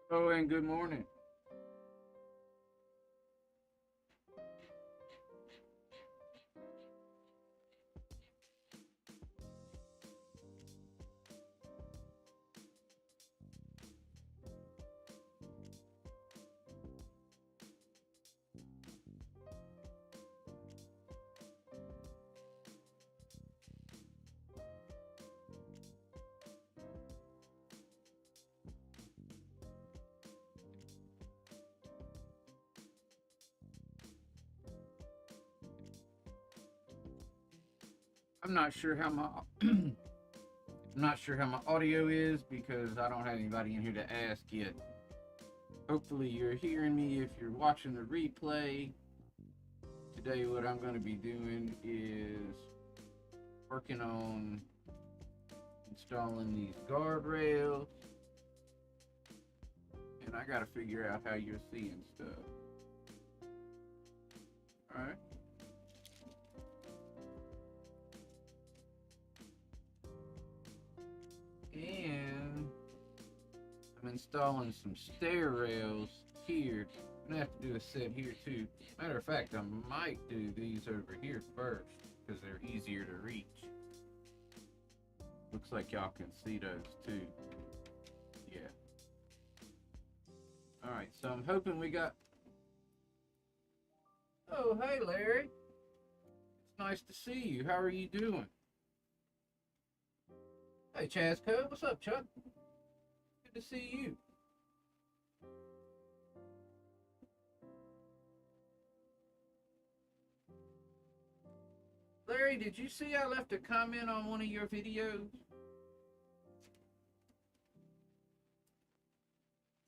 Oh, and good morning. I'm not sure how my I'm not sure how my audio is because I don't have anybody in here to ask yet. Hopefully you're hearing me if you're watching the replay. Today what I'm going to be doing is working on installing these guardrails, and I got to figure out how you're seeing stuff. All right. And I'm installing some stair rails here. I'm gonna have to do a set here too. Matter of fact, I might do these over here first because they're easier to reach. Looks like y'all can see those too. Yeah. All right. So I'm hoping we got. Oh, hey, Larry. It's nice to see you. How are you doing? Hey, Chasco. What's up, Chuck? Good to see you. Larry, did you see I left a comment on one of your videos?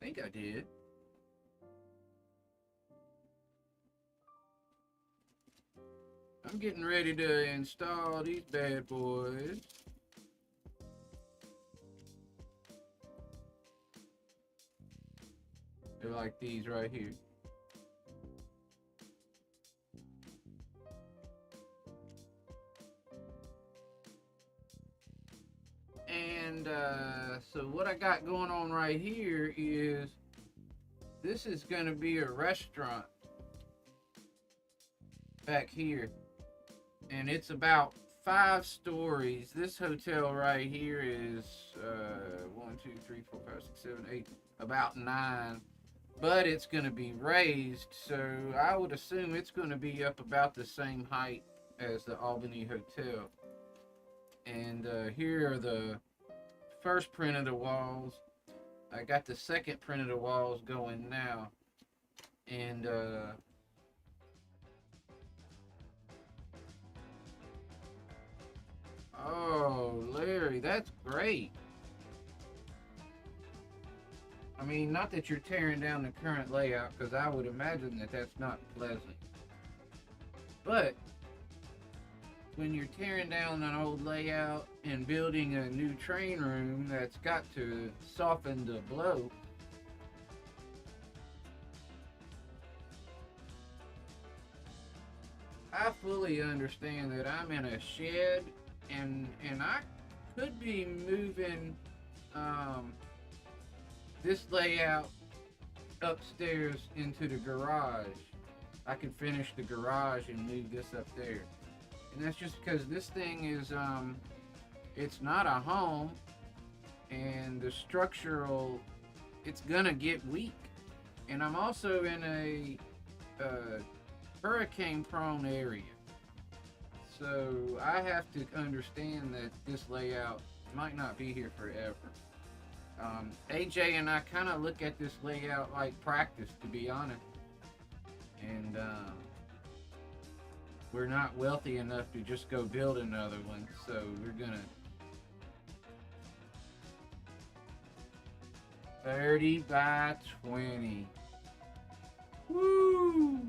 I think I did. I'm getting ready to install these bad boys. They're like these right here. And so what I got going on right here is this is going to be a restaurant back here. And it's about 5 stories. This hotel right here is 1, 2, 3, 4, 5, 6, 7, 8, about 9. But it's going to be raised, so I would assume it's going to be up about the same height as the Albany Hotel. And here are the first print of the walls. I got the second print of the walls going now. And oh, Larry, that's great. I mean, not that you're tearing down the current layout, because I would imagine that that's not pleasant. But when you're tearing down an old layout and building a new train room that's got to soften the blow, I fully understand that I'm in a shed and I could be moving this layout upstairs into the garage. I could finish the garage and move this up there. And that's just because this thing is it's not a home, and the structural, it's gonna get weak. And I'm also in a hurricane prone area, so I have to understand that this layout might not be here forever. AJ and I kind of look at this layout like practice, to be honest. And we're not wealthy enough to just go build another one, so we're gonna 30 by 20. Woo!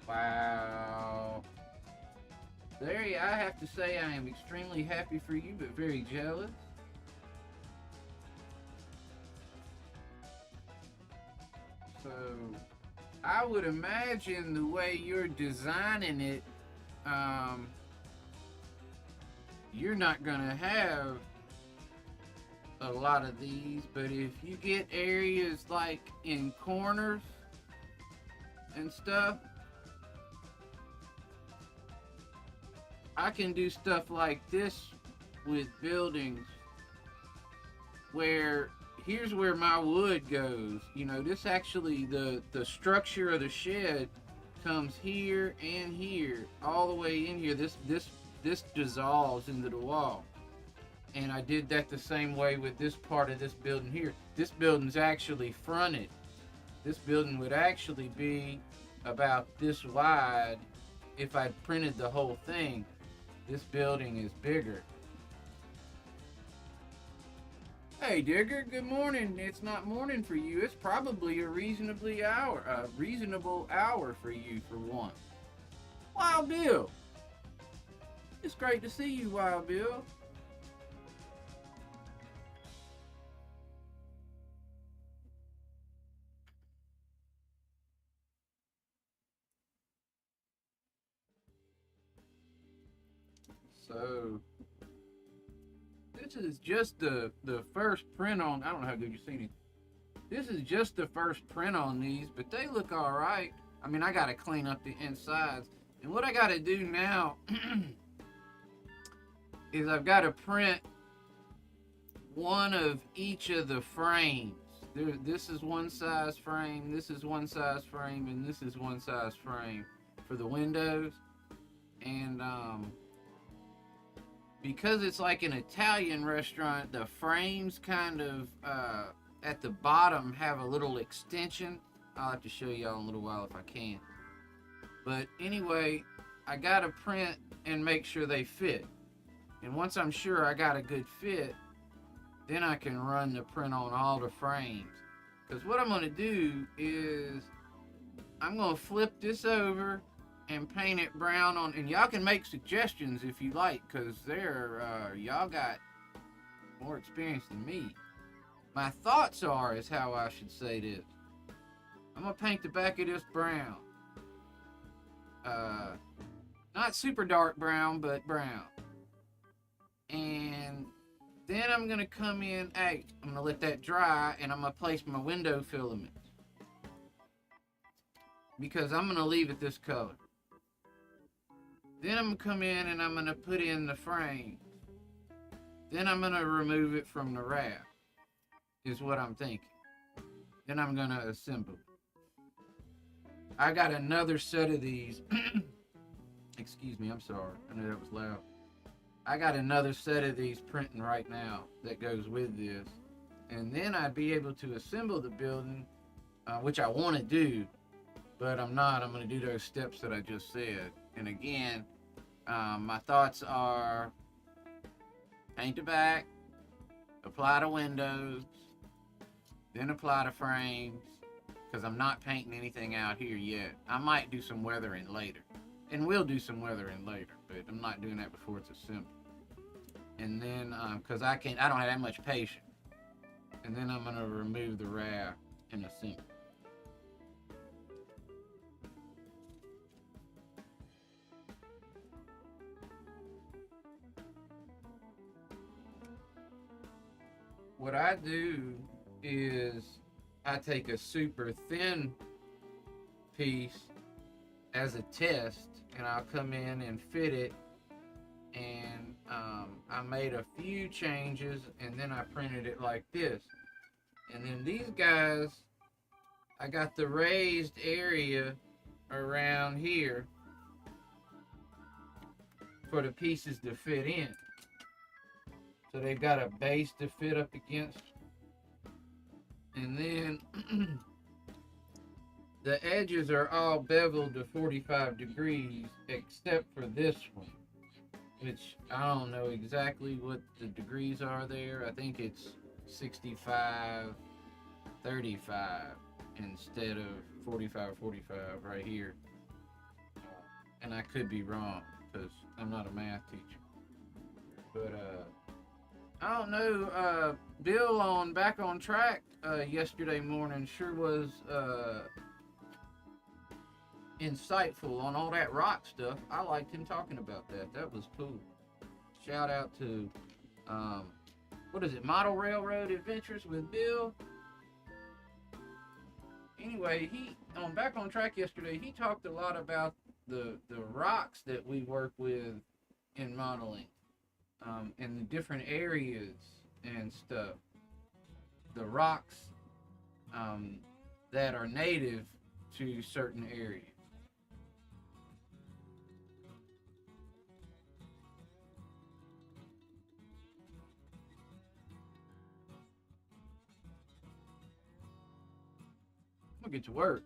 Wow. Larry, I have to say I am extremely happy for you, but very jealous. So, I would imagine the way you're designing it, um, you're not gonna have a lot of these, but if you get areas like in corners and stuff, I can do stuff like this with buildings where here's where my wood goes. You know, this actually the structure of the shed comes here and here, all the way in here. This dissolves into the wall. And I did that the same way with this part of this building here. This building's actually fronted. This building would actually be about this wide if I printed the whole thing. This building is bigger. Hey Digger, good morning. It's not morning for you. It's probably a reasonable hour for you for one. Wild Bill. It's great to see you, Wild Bill. So this is just the first print on. I don't know how good you've seen it. This is just the first print on these, but they look all right. I mean, I got to clean up the insides, and what I got to do now is I've got to print one of each of the frames. This is one size frame, this is one size frame, and this is one size frame for the windows. And because it's like an Italian restaurant, the frames kind of at the bottom have a little extension. I'll have to show y'all in a little while if I can. But anyway, I gotta print and make sure they fit. And once I'm sure I got a good fit, then I can run the print on all the frames. Because what I'm gonna do is I'm gonna flip this over and paint it brown on, and y'all can make suggestions if you like, because y'all got more experience than me. My thoughts are is how I should say this. I'm gonna paint the back of this brown. Not super dark brown, but brown. And then I'm gonna come in, I'm gonna let that dry, and I'm gonna place my window filaments. Because I'm gonna leave it this color. Then I'm gonna come in and I'm gonna put in the frame. Then I'm gonna remove it from the wrap, is what I'm thinking. Then I'm gonna assemble. I got another set of these. Excuse me, I'm sorry. I know that was loud. I got another set of these printing right now that goes with this. And then I'd be able to assemble the building, which I want to do, but I'm not. I'm going to do those steps that I just said. And again, my thoughts are paint the back, apply the windows, then apply the frames, because I'm not painting anything out here yet. I might do some weathering later. And we'll do some weathering later, but I'm not doing that before it's assembled. And then, because I don't have that much patience. And then I'm going to remove the wrap and assemble. What I do is I take a super thin piece as a test, and I'll come in and fit it, and I made a few changes, and then I printed it like this. And then these guys, I got the raised area around here for the pieces to fit in. So they've got a base to fit up against. And then the edges are all beveled to 45 degrees except for this one, which I don't know exactly what the degrees are there. I think it's 65, 35 instead of 45, 45 right here. And I could be wrong because I'm not a math teacher. But I don't know, Bill on Back on Track yesterday morning sure was insightful on all that rock stuff. I liked him talking about that. That was cool. Shout out to, what is it, Model Railroad Adventures with Bill. Anyway, he on Back on Track yesterday, he talked a lot about the rocks that we work with in modeling, and the different areas and stuff. The rocks that are native to certain areas. I'm gonna get to work.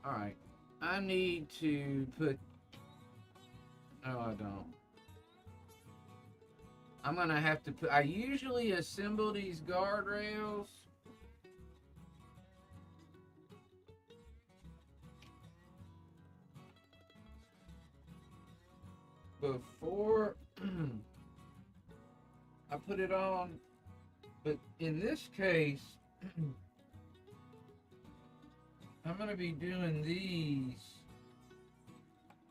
All right. I need to put. Oh, I don't. I'm gonna have to put. I usually assemble these guardrails before I put it on, but in this case, I'm gonna be doing these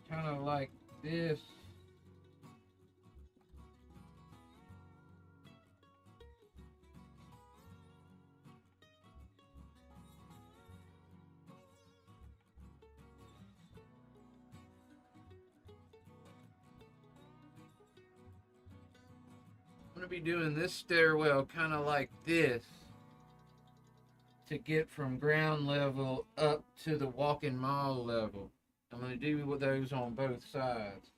kind of like this. I'm gonna be doing this stairwell kind of like this to get from ground level up to the walk-in mall level. I'm gonna do those on both sides.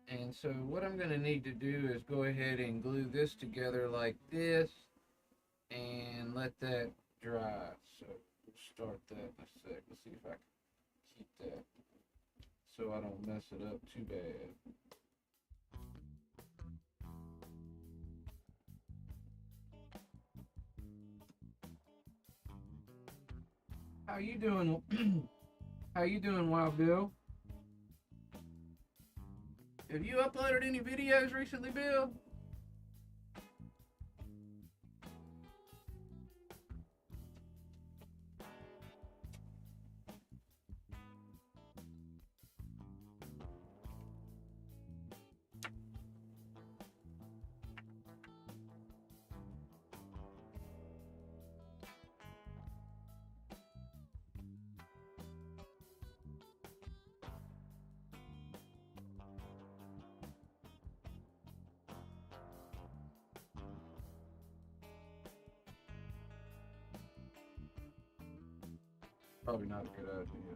And so what I'm gonna need to do is go ahead and glue this together like this and let that dry. So we'll start that in a sec. Let's see if I can keep that so I don't mess it up too bad. How you doing? How you doing, Wild Bill? Have you uploaded any videos recently, Bill? Probably not a good idea.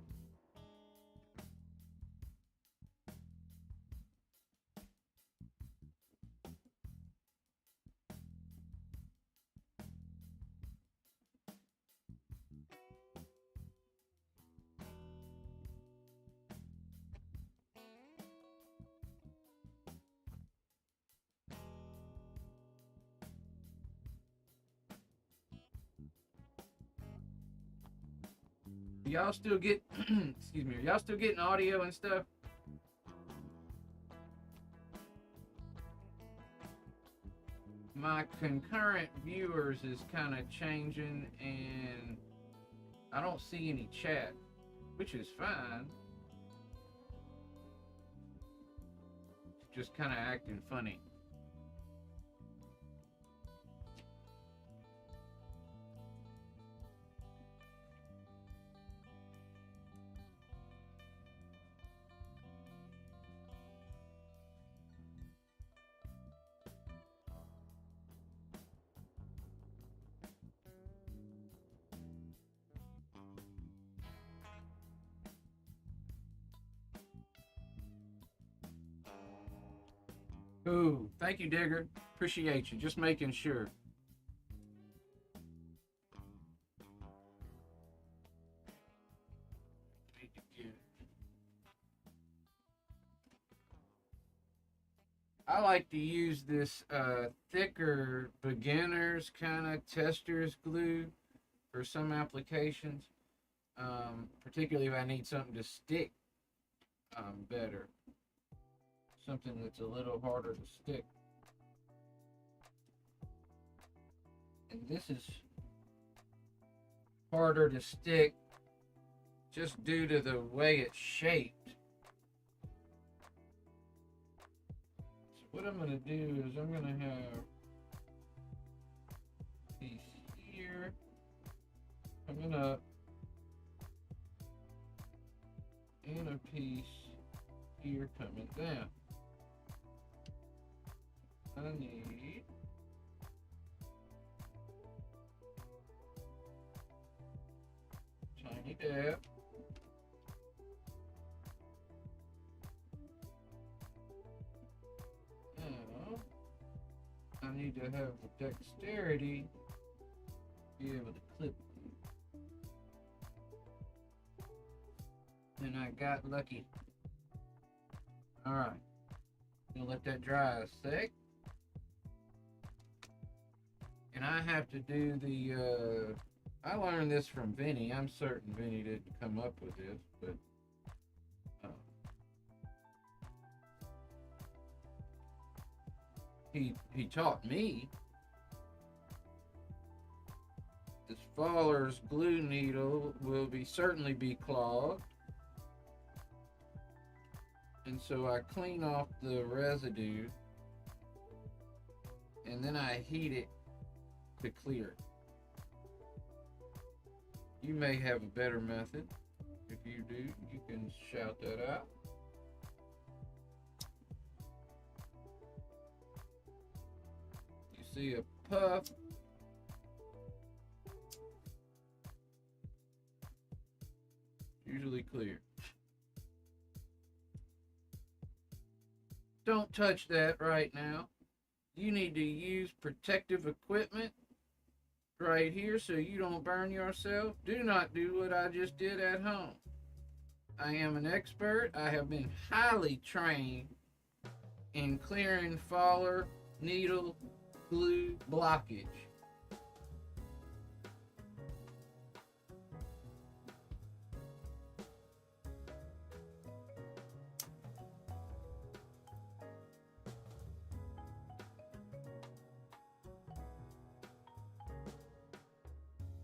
Y'all still get, excuse me, y'all still getting audio and stuff? My concurrent viewers is kind of changing and I don't see any chat, which is fine. It's just kind of acting funny. Ooh, thank you, Digger. Appreciate you. Just making sure. I like to use this thicker beginners kind of tester's glue for some applications, particularly if I need something to stick better. Something that's a little harder to stick. And this is harder to stick just due to the way it's shaped. So what I'm going to do is I'm going to have a piece here coming up and a piece here coming down. I need tiny dab. Now, I need to have the dexterity to be able to clip them. And I got lucky. Alright. Gonna let that dry a sec. And I have to do the, I learned this from Vinny. I'm certain Vinny didn't come up with this, but he taught me. This faller's glue needle will certainly be clogged. And so I clean off the residue and then I heat it to clear it. You may have a better method. If you do, you can shout that out. You see a puff. Usually clear. Don't touch that right now. You need to use protective equipment right here so you don't burn yourself. Do not do what I just did at home. I am an expert. I have been highly trained in clearing faller needle glue blockage.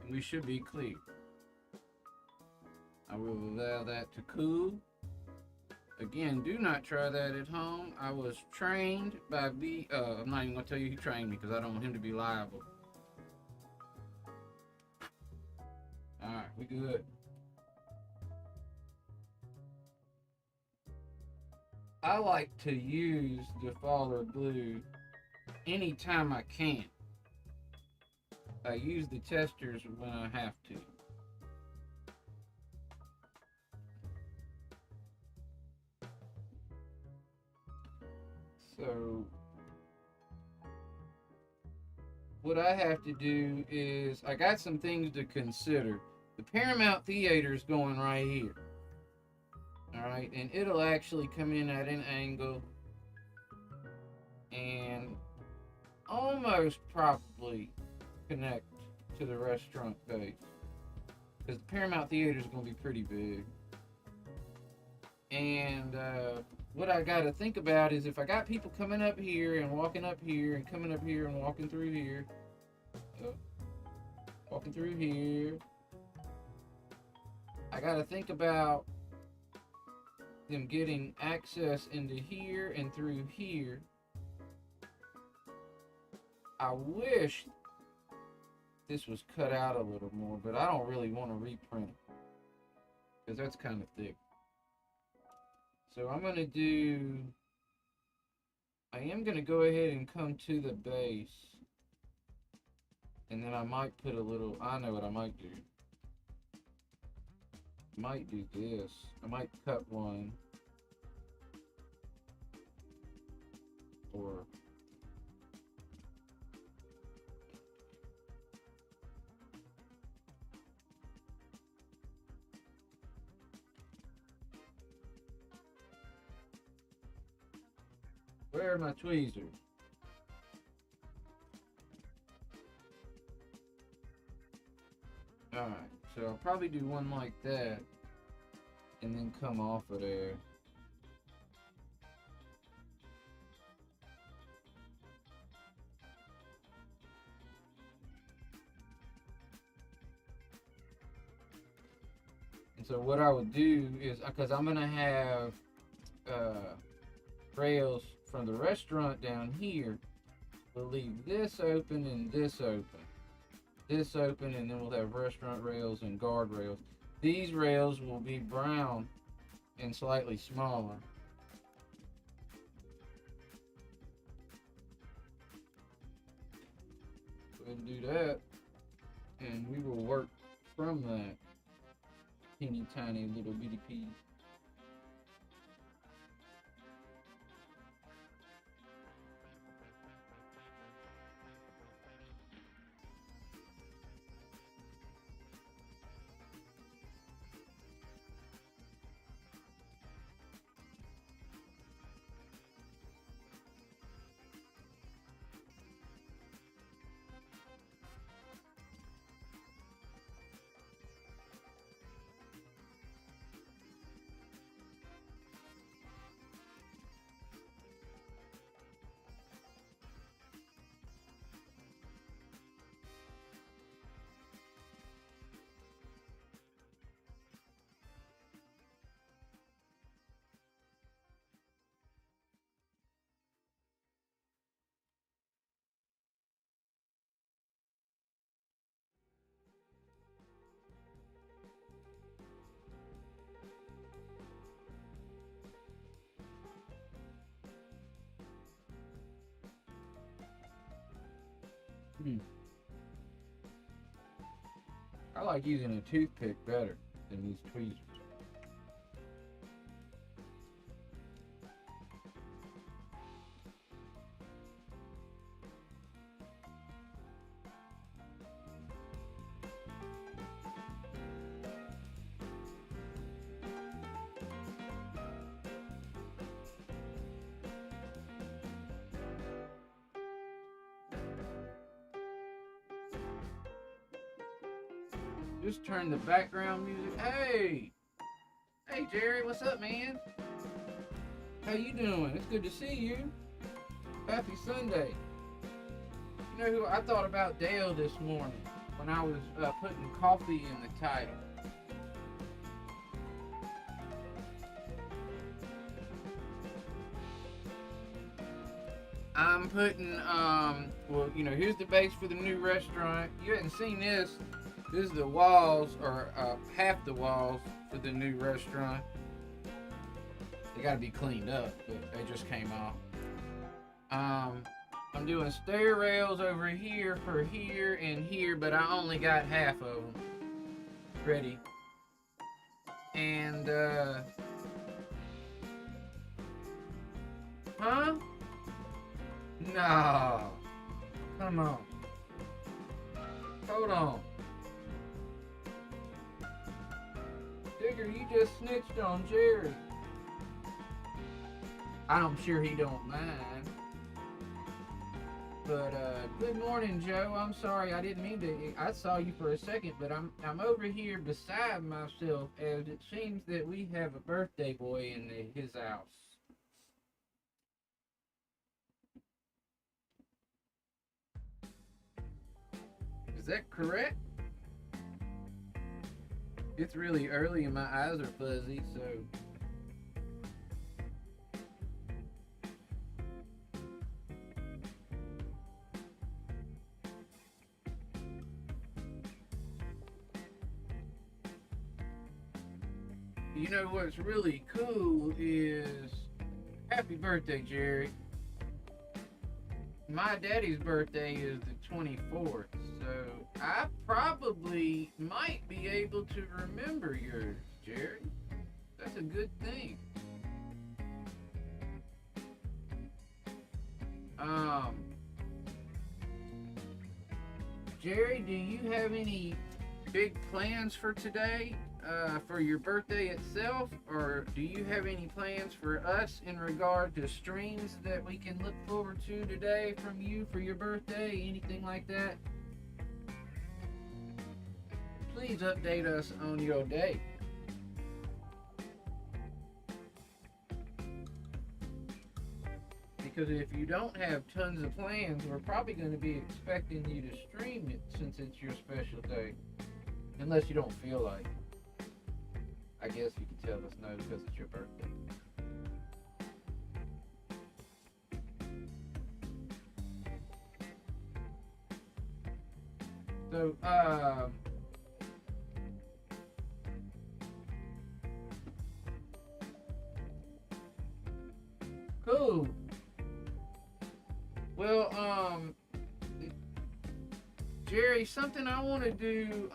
We should be clear. I will allow that to cool. Again, do not try that at home. I was trained by I'm not even going to tell you who trained me because I don't want him to be liable. Alright, we good. I like to use the faller glue anytime I can. I use the testers when I have to. So, what I have to do is, I got some things to consider. The Paramount Theater is going right here. Alright, and it'll actually come in at an angle and almost probably connect to the restaurant base, because the Paramount Theater is going to be pretty big. And what I got to think about is if I got people coming up here and walking up here and coming up here and walking through here, walking through here, I got to think about them getting access into here and through here. I wish this was cut out a little more, but I don't really want to reprint it because that's kind of thick. So I am going to go ahead and come to the base, and then I might put a little, I know what I might do. I might do this. I might cut one, or where are my tweezers? Alright, so I'll probably do one like that and then come off of there. So what I would do is, because I'm gonna have rails from the restaurant down here, we'll leave this open and this open. This open, and then we'll have restaurant rails and guard rails. These rails will be brown and slightly smaller. Go ahead and do that, and we will work from that. Teeny tiny little bitty piece. I like using a toothpick better than these tweezers. Just turn the background music. Hey Jerry, what's up, man? How you doing? It's good to see you. Happy Sunday. You know who I thought about? Dale this morning when I was putting coffee in the title. I'm putting well, you know, here's the base for the new restaurant. You hadn't seen this. This is the walls, or half the walls for the new restaurant. They gotta be cleaned up, but they just came off. I'm doing stair rails over here for here and here, but I only got half of them ready. And, huh? No. Come on. Hold on. Digger, you just snitched on Jerry. I'm sure he don't mind. But good morning, Joe. I'm sorry, I didn't mean to. I saw you for a second, but I'm over here beside myself, as it seems that we have a birthday boy in his house. Is that correct? It's really early and my eyes are fuzzy, so. You know what's really cool is, happy birthday, Jerry. My daddy's birthday is the 24th, so I probably might be able to remember yours, Jerry. That's a good thing. Jerry, do you have any big plans for today, for your birthday itself, or do you have any plans for us in regard to streams that we can look forward to today from you for your birthday? Anything like that? Please update us on your day. Because if you don't have tons of plans, we're probably going to be expecting you to stream it since it's your special day. Unless you don't feel like it. I guess you can tell us no because it's your birthday. So, cool. Well, Jerry, something I want to do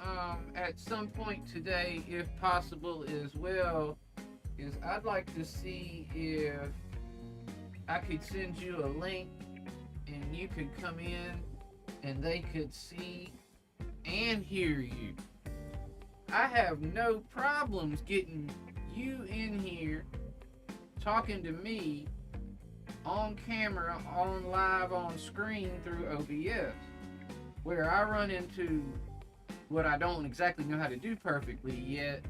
at some point today, if possible as well, is I'd like to see if I could send you a link and you could come in and they could see and hear you. I have no problems getting you in here talking to me on camera, on live, on screen through OBS. Where I run into what I don't exactly know how to do perfectly yet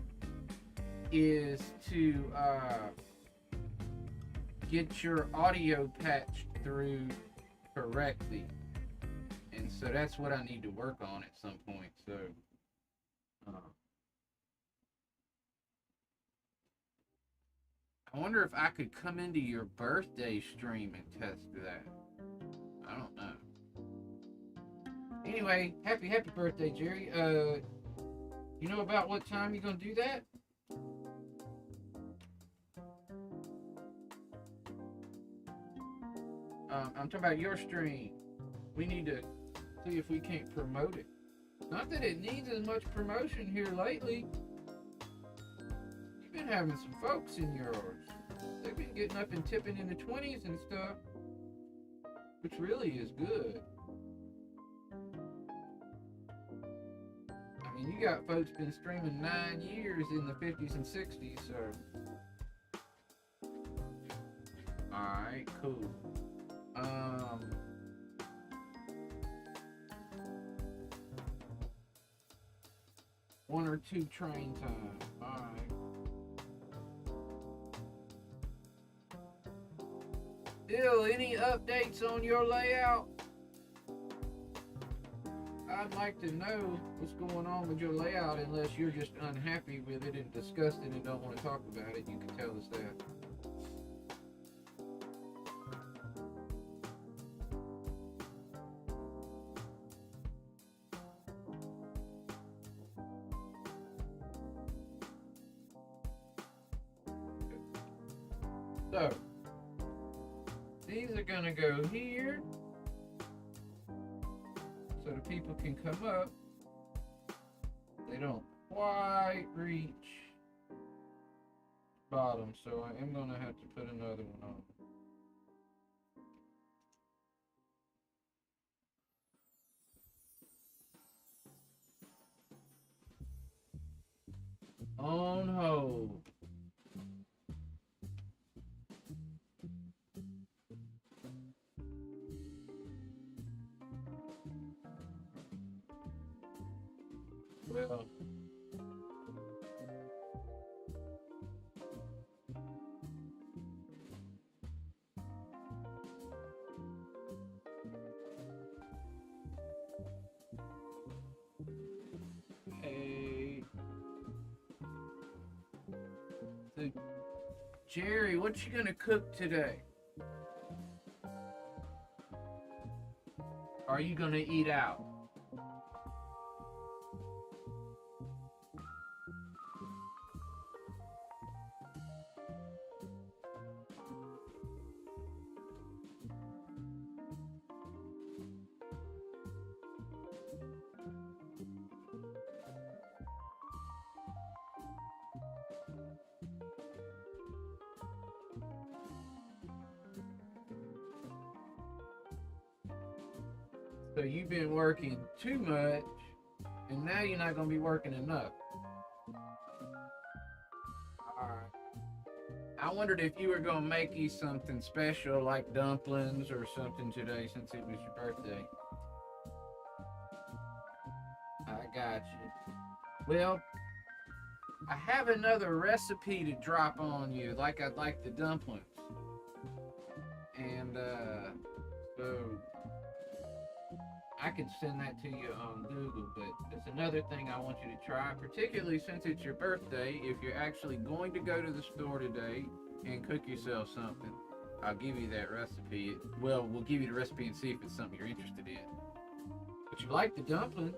is to get your audio patched through correctly. And so that's what I need to work on at some point. So I wonder if I could come into your birthday stream and test that. I don't know. Anyway, happy birthday, Jerry. You know about what time you're gonna do that? I'm talking about your stream. We need to see if we can't promote it. Not that it needs as much promotion here lately. You've been having some folks in yours. They've been getting up and tipping in the 20s and stuff, which really is good. I mean, you got folks been streaming 9 years in the 50s and 60s, so. Alright, cool. One or two train time. Alright. Bill, any updates on your layout? I'd like to know what's going on with your layout, unless you're just unhappy with it and disgusted and don't want to talk about it. You can tell us that. So, these are gonna go here, so the people can come up. They don't quite reach bottom, so I am gonna have to put another one on. On hold. Well, hey, so Jerry, what you gonna cook today? Are you gonna eat out? So you've been working too much, and now you're not going to be working enough. Alright. I wondered if you were going to make you something special, like dumplings or something today, since it was your birthday. I got you. Well, I have another recipe to drop on you, like I'd like the dumplings. And, so I could send that to you on Google, but it's another thing I want you to try, particularly since it's your birthday. If you're actually going to go to the store today and cook yourself something, I'll give you that recipe. Well, we'll give you the recipe and see if it's something you're interested in. But you like the dumplings.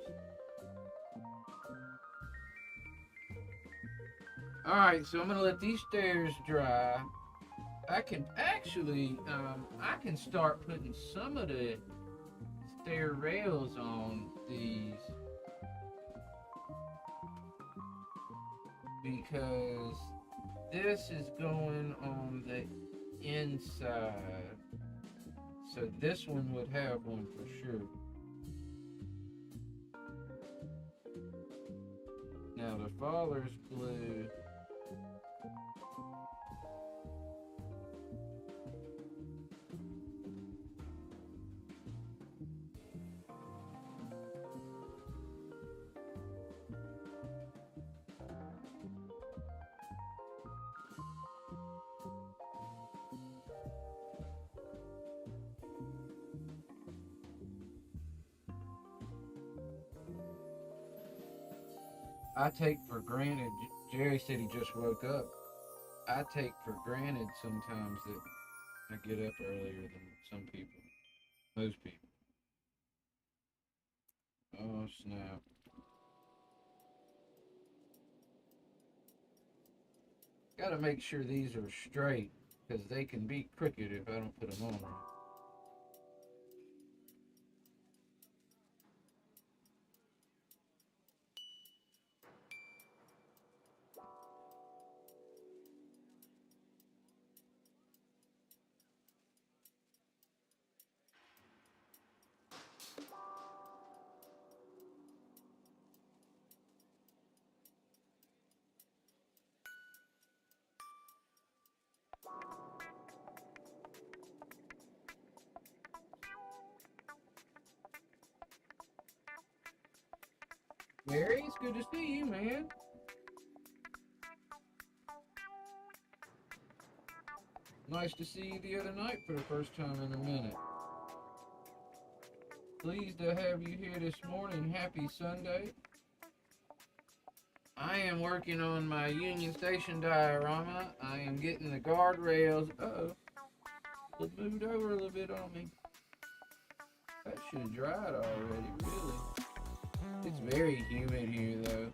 Alright, so I'm going to let these stairs dry. I can actually, I can start putting some of the stair rails on these because this is going on the inside, so this one would have one for sure. Now the father's blue, I take for granted, Jerry said he just woke up. I take for granted sometimes that I get up earlier than some people, most people. Oh snap. Gotta make sure these are straight, because they can be crooked if I don't put them on right. Gary, it's good to see you, man. Nice to see you the other night for the first time in a minute. Pleased to have you here this morning. Happy Sunday. I am working on my Union Station Diorama. I am getting the guardrails. Uh-oh. It moved over a little bit on me. That should have dried already, really. It's very humid here, though.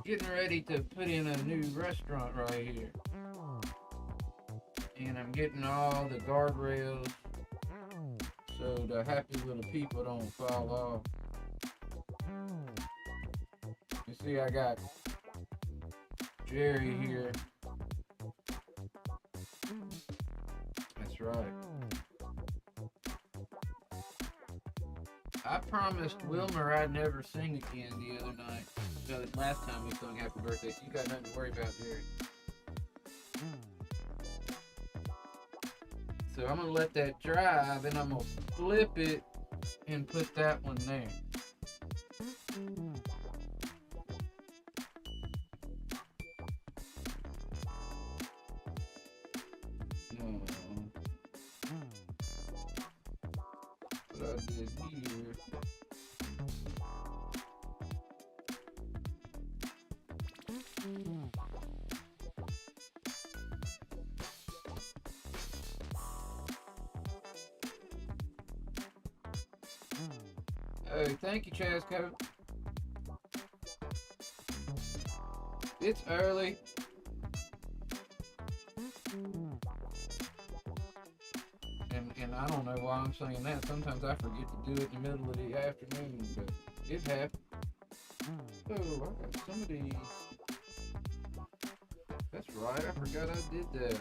Getting ready to put in a new restaurant right here. And I'm getting all the guardrails so the happy little people don't fall off. You see, I got Jerry here. That's right. I promised Wilmer I'd never sing again the other night. No, the last time we sung Happy Birthday, so you got nothing to worry about, Jerry. So I'm gonna let that dry, then I'm gonna flip it and put that one there. What I did here. Oh, thank you, Chasco. It's early. And I don't know why I'm saying that. Sometimes I forget to do it in the middle of the afternoon, but it happened. Oh, I got some of these. That's right, I forgot I did that.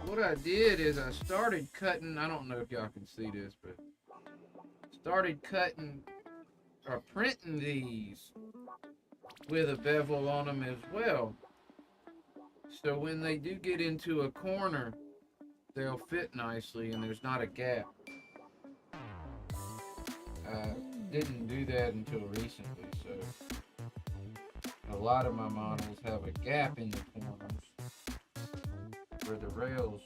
What I did is I started cutting, I don't know if y'all can see this, but started cutting or printing these with a bevel on them as well. So when they do get into a corner, they'll fit nicely and there's not a gap. I didn't do that until recently, so A lot of my models have a gap in the corners where the rails.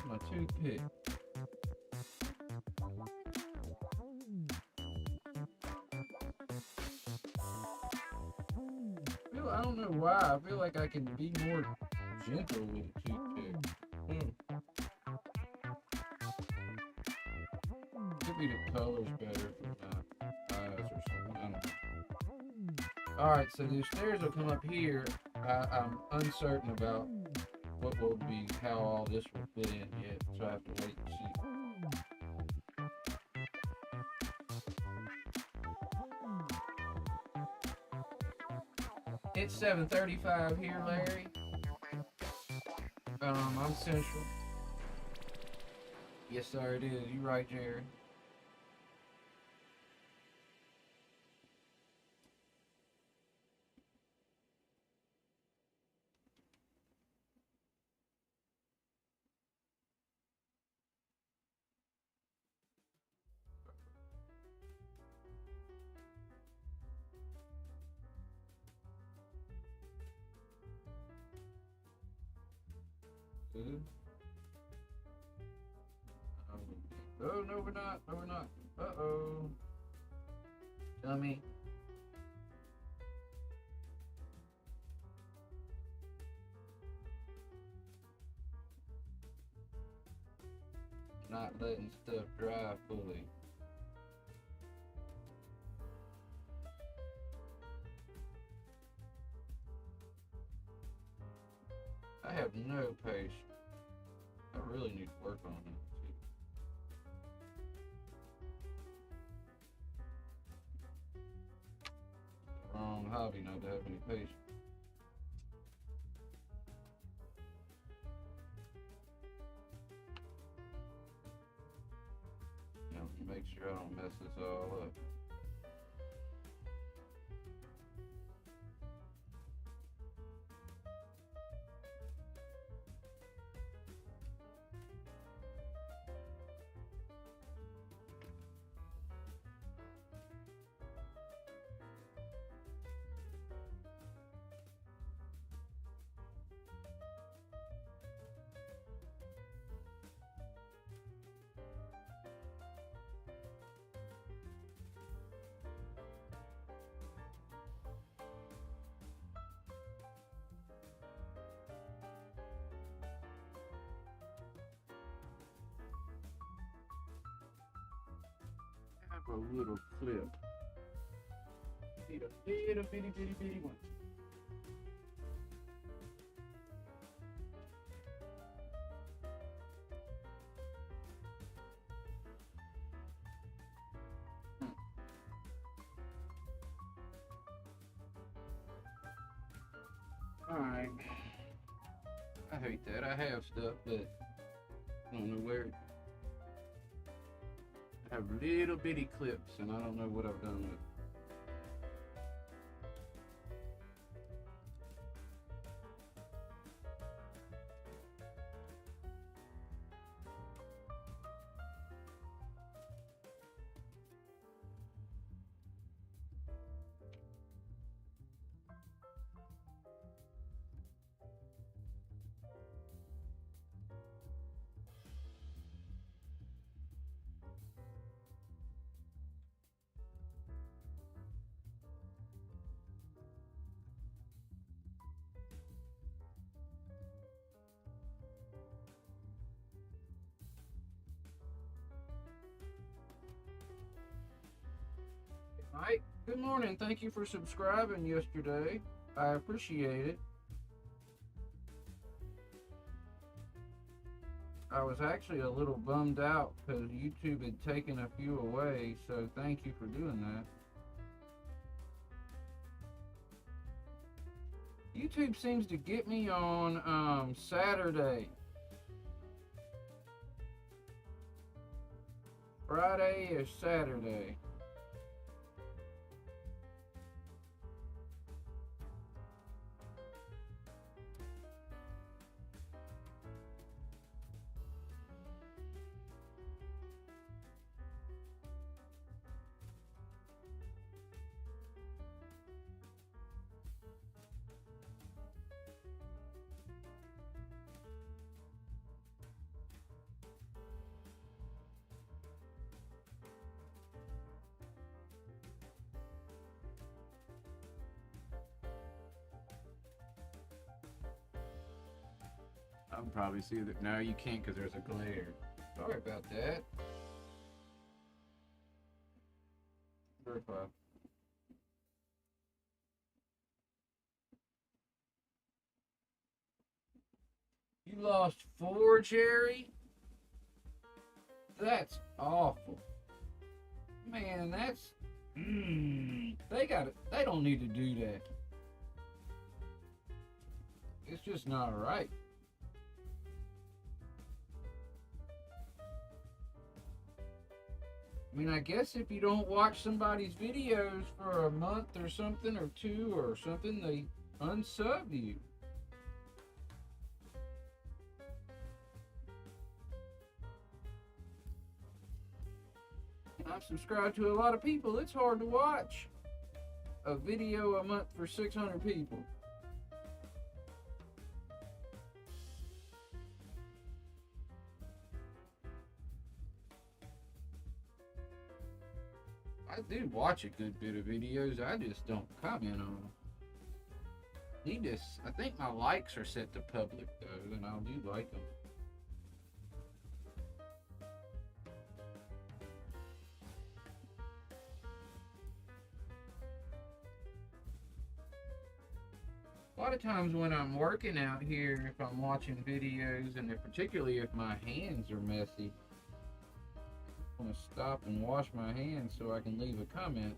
My toothpick. I don't know why. I feel like I can be more gentle with a toothpick. Could be the color's better for my eyes or something. I don't know. Alright, so the stairs will come up here. I'm uncertain about what will be, how all this will fit in yet, so I have to wait and see. It's 7:35 here, Larry. I'm Central. Yes, sir, it is. You right, Jared. Oh, no, we're not. No, we're not. Uh-oh. Dummy. Not letting stuff dry fully. I have no patience. I really need to work on it. Wrong hobby not to have any patience. Now, make sure I don't mess this all up. A little clip. Need a little bitty one. Alright. I hate that. I have stuff, but I don't know where. I have little bitty clips, and I don't know what I've done with it. Mike, good morning. Thank you for subscribing yesterday. I appreciate it. I was actually a little bummed out because YouTube had taken a few away, so thank you for doing that. YouTube seems to get me on Saturday. Friday or Saturday. I can probably see that. No, you can't because there's a glare. Sorry about that. Verify. You lost 4, Jerry? That's awful. Man, that's... They don't need to do that. It's just not right. I mean, I guess if you don't watch somebody's videos for a month or something, or 2 or something, they unsub you. I've subscribed to a lot of people. It's hard to watch a video a month for 600 people. I do watch a good bit of videos. I just don't comment on them. I think my likes are set to public though, and I do like them. A lot of times when I'm working out here, if I'm watching videos, and particularly if my hands are messy, I'm going to stop and wash my hands so I can leave a comment.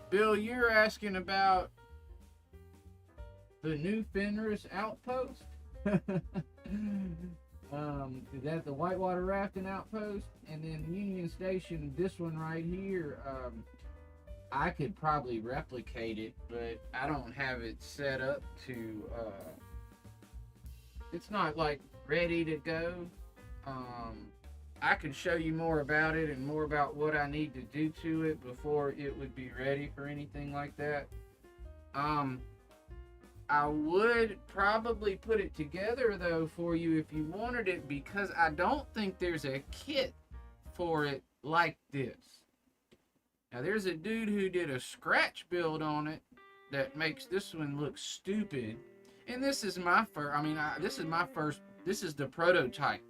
Bill, you're asking about the new Fenris outpost? Is that the whitewater rafting outpost? And then Union Station, this one right here, I could probably replicate it, but I don't have it set up to, it's not like ready to go. I could show you more about it and more about what I need to do to it before it would be ready for anything like that. I would probably put it together though for you if you wanted it, because I don't think there's a kit for it like this. Now there's a dude who did a scratch build on it that makes this one look stupid. And this is my first, this is the prototype.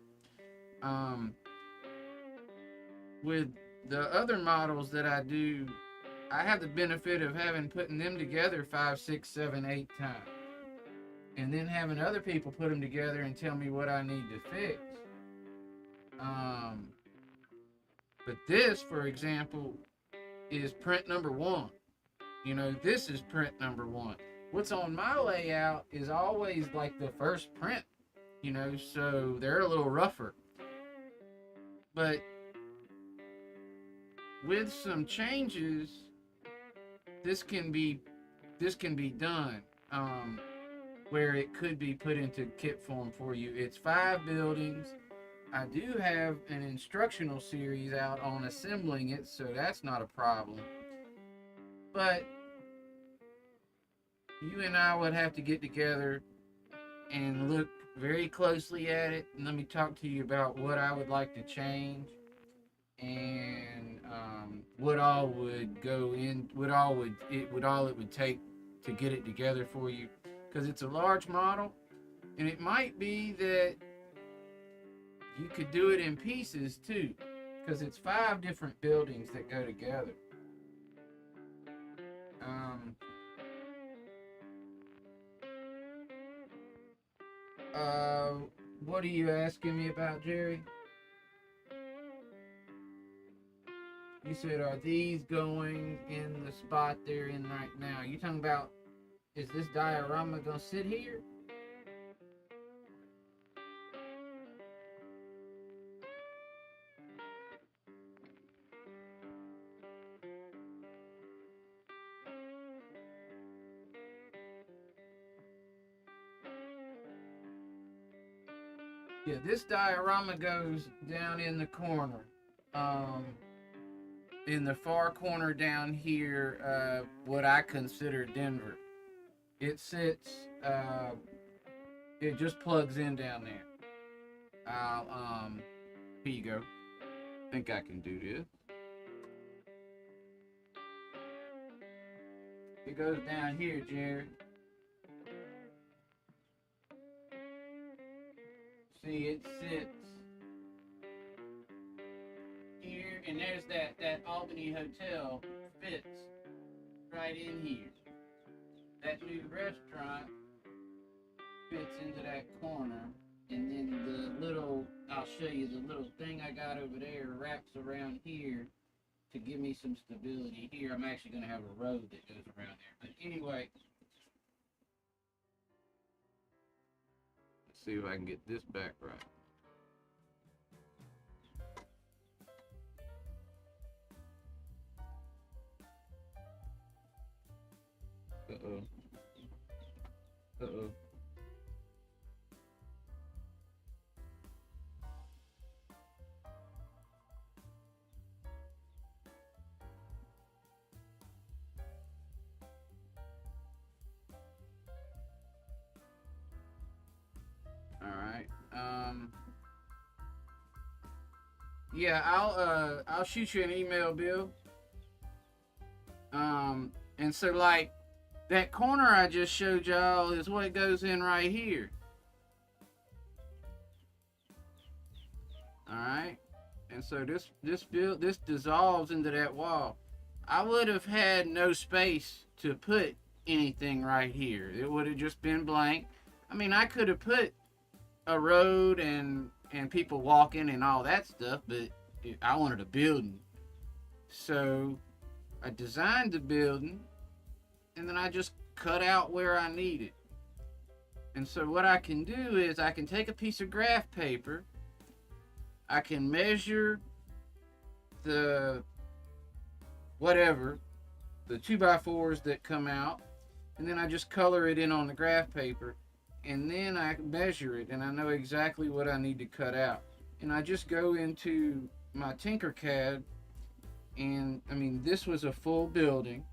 With the other models that I do, I have the benefit of putting them together 5, 6, 7, 8 times. And then having other people put them together and tell me what I need to fix. But this, for example, is print number 1. You know, this is print number 1. What's on my layout is always like the first print, you know, so they're a little rougher. But with some changes, this can be done, where it could be put into kit form for you. It's 5 buildings. I do have an instructional series out on assembling it, so that's not a problem. But you and I would have to get together and look very closely at it, and let me talk to you about what I would like to change, and what all would go in, what all it would take to get it together for you, because it's a large model, and it might be that you could do it in pieces too, because it's 5 different buildings that go together. What are you asking me about, Jerry? You said, are these going in the spot they're in right now? You talking about, is this diorama gonna sit here? Yeah, this diorama goes down in the corner. Um, in the far corner down here, what I consider Denver. It sits, it just plugs in down there. I'll, here you go. Think I can do this. It goes down here, Jared. See, it sits here, and there's that Albany Hotel fits right in here. That new restaurant fits into that corner, and then the little, I'll show you the little thing I got over there wraps around here to give me some stability here. I'm actually going to have a road that goes around there. But anyway, let's see if I can get this back right. Uh-oh. Uh-oh. Alright. Yeah, I'll shoot you an email, Bill. And so like that corner I just showed y'all is what goes in right here. Alright. And so this dissolves into that wall. I would have had no space to put anything right here. It would have just been blank. I mean, I could have put a road and people walking and all that stuff, but I wanted a building. So I designed the building, and then I just cut out where I need it. And so what I can do is I can take a piece of graph paper, I can measure the whatever, the 2x4s that come out, and then I just color it in on the graph paper, and then I measure it, and I know exactly what I need to cut out. And I just go into my Tinkercad, and I mean, this was a full building.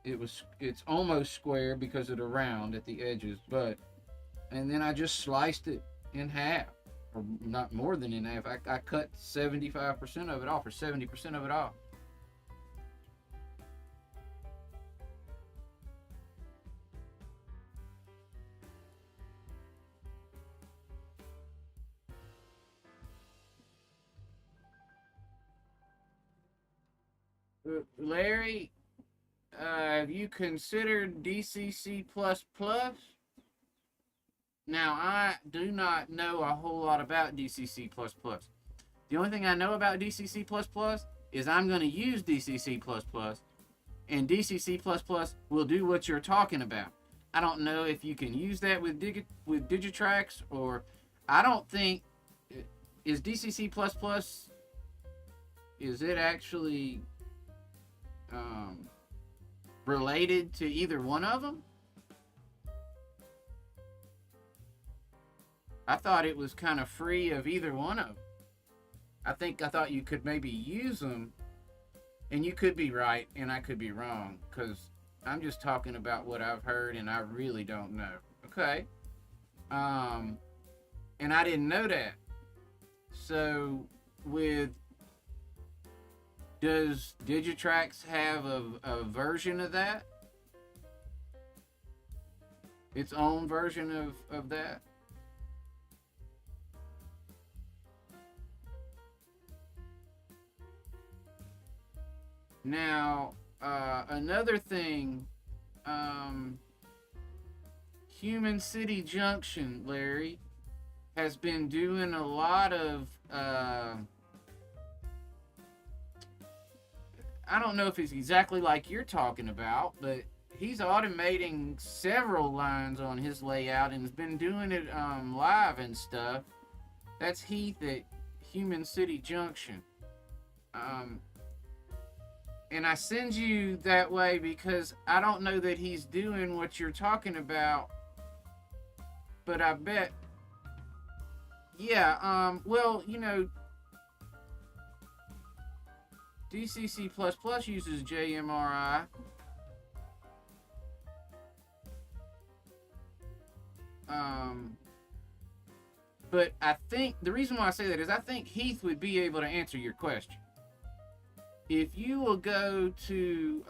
It's almost square because of the round at the edges, and then I just sliced it in half, or not more than in half. I cut 75% of it off, or 70% of it off. Larry, have you considered DCC++? Now, I do not know a whole lot about DCC++. The only thing I know about DCC++ is I'm going to use DCC++, and DCC++ will do what you're talking about. I don't know if you can use that with Digitrax, or I don't think, is DCC++, is it actually related to either one of them? I thought it was kind of free of either one of them. I thought you could maybe use them, and you could be right and I could be wrong, because I'm just talking about what I've heard and I really don't know. Okay. And I didn't know that. So does Digitrax have a version of that? Its own version of that? Now, another thing, Human City Junction, Larry, has been doing a lot of, I don't know if it's exactly like you're talking about, but he's automating several lines on his layout and has been doing it live and stuff. That's Heath at Human City Junction. And I send you that way because I don't know that he's doing what you're talking about, but I bet Yeah, well, DCC++ uses JMRI. Um, but I think the reason why I say that is I think Heath would be able to answer your question. If you will go to,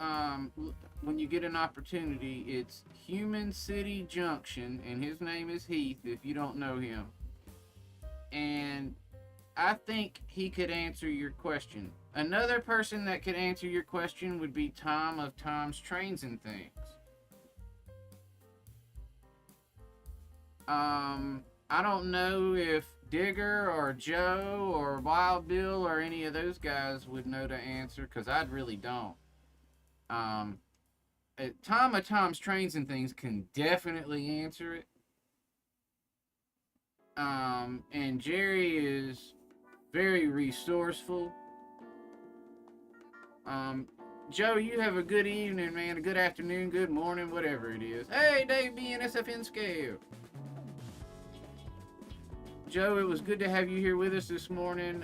when you get an opportunity, it's Human City Junction, and his name is Heath if you don't know him. And I think he could answer your question. Another person that could answer your question would be Tom of Tom's Trains and Things. I don't know if Digger or Joe or Wild Bill or any of those guys would know the answer, because I really don't. Tom of Tom's Trains and Things can definitely answer it. And Jerry is very resourceful. Joe, you have a good evening, man. A good afternoon, good morning, whatever it is. Hey, Dave B and SFN Scale. Joe, it was good to have you here with us this morning.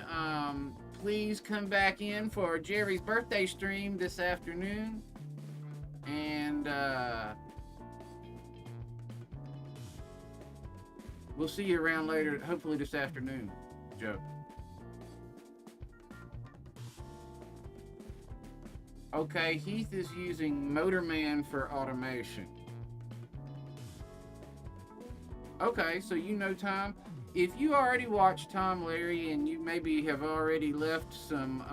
Please come back in for Jerry's birthday stream this afternoon. And we'll see you around later, hopefully this afternoon, Joe. Okay, Heath is using Motorman for automation. Okay, so you know Tom. If you already watched Tom Larry and you maybe have already left some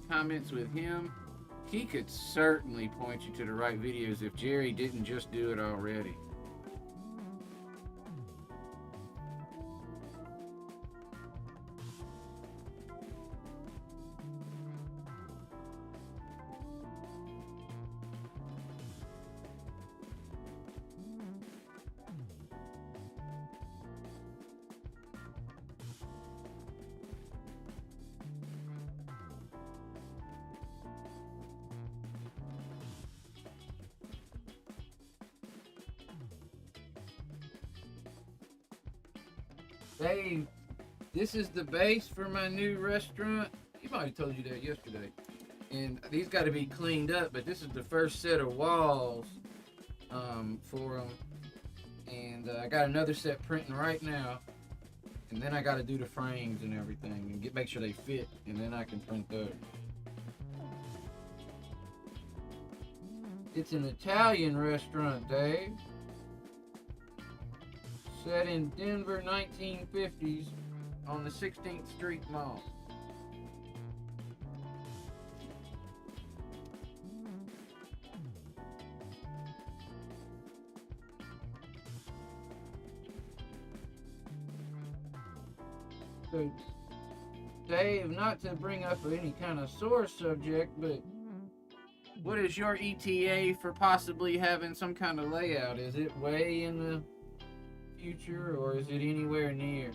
comments with him, he could certainly point you to the right videos if Jerry didn't just do it already. Dave, this is the base for my new restaurant. He might have told you that yesterday. And these got to be cleaned up, but this is the first set of walls for them. And I got another set printing right now. And then I got to do the frames and everything and make sure they fit. And then I can print those. It's an Italian restaurant, Dave. Set in Denver 1950s on the 16th Street Mall. So, Dave, not to bring up any kind of sore subject, but what is your ETA for possibly having some kind of layout? Is it way in the future, or is it anywhere near?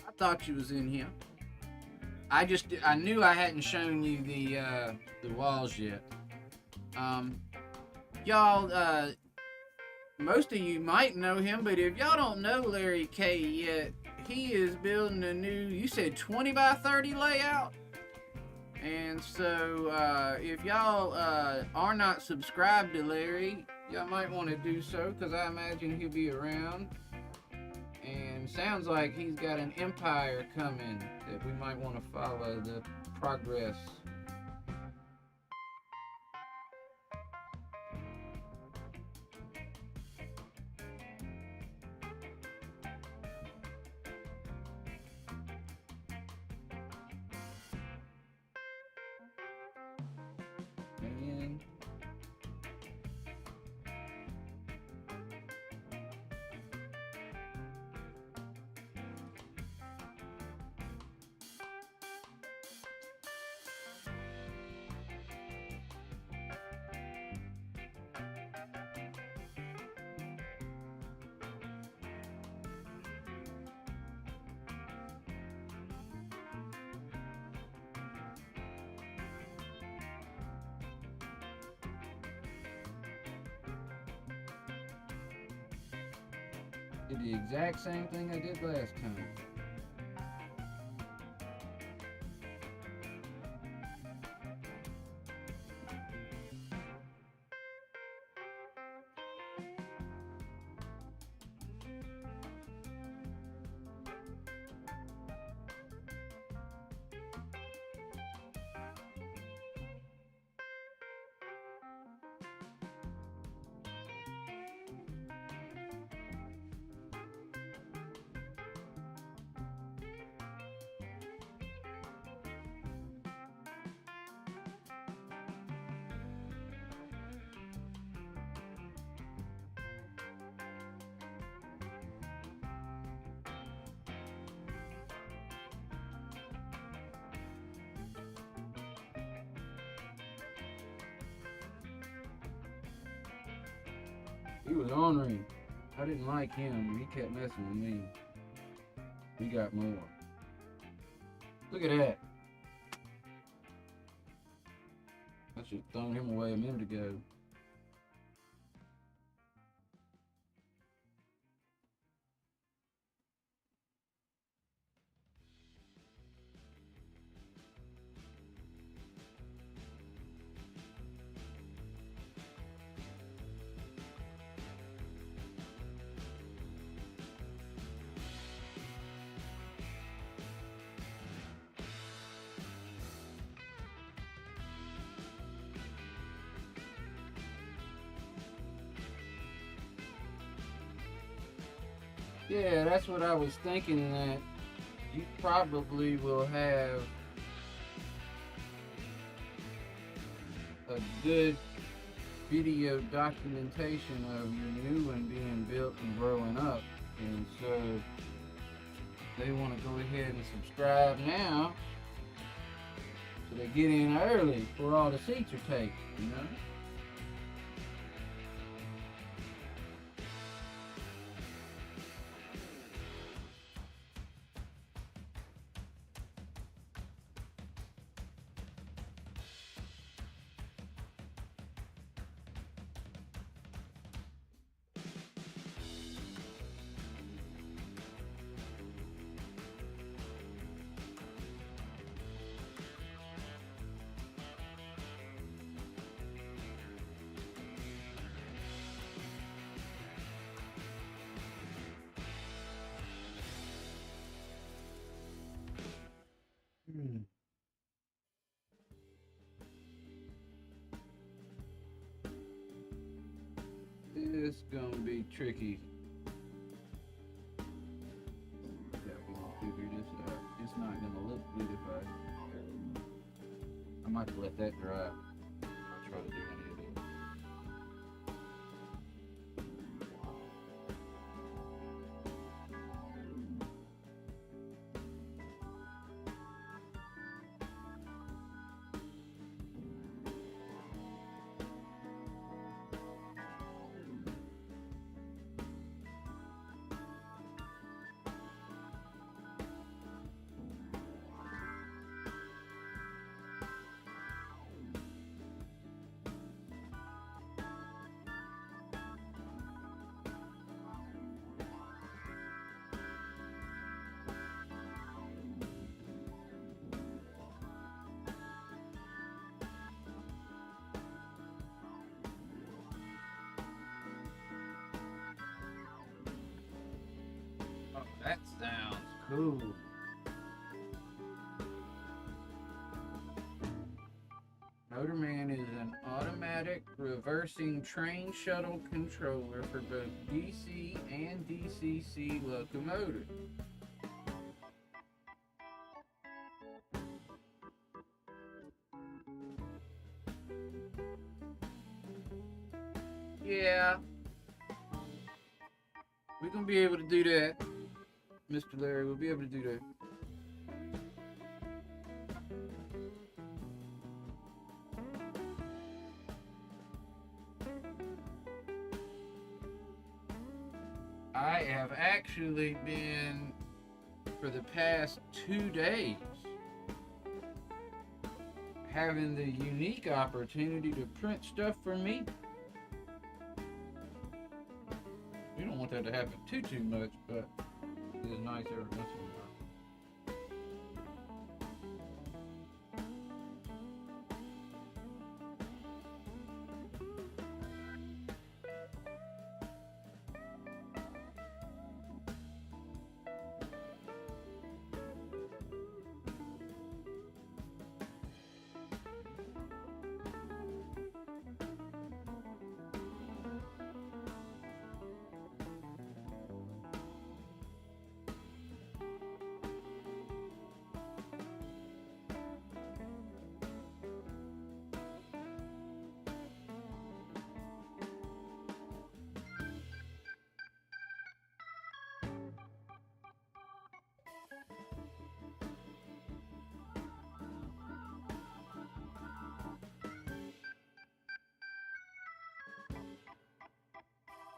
I thought you was in here. I knew I hadn't shown you the walls yet. Y'all, most of you might know him, but if y'all don't know Larry K yet, he is building a new, you said 20 by 30 layout? And so, if y'all are not subscribed to Larry, y'all might want to do so, because I imagine he'll be around. And sounds like he's got an empire coming that we might want to follow the progress. And Did the exact same thing I did last time. He was ornery. I didn't like him. He kept messing with me. He got more. Look at that. I should have thrown him away a minute ago. Yeah, that's what I was thinking, that you probably will have a good video documentation of your new one being built and growing up. And so they want to go ahead and subscribe now so they get in early before all the seats are taken, you know? It's gonna be tricky. Yeah, we can figure this out. It's not gonna look good if I might have to let that dry. I'll try to do any of it. Oh, that sounds cool. Motorman is an automatic reversing train shuttle controller for both DC and DCC locomotives. Yeah, we're gonna be able to do that, Mr. Larry. We'll be able to do that. I have actually been, for the past 2 days, having the unique opportunity to print stuff for me. You don't want that to happen too much, but it is nice every once in a while.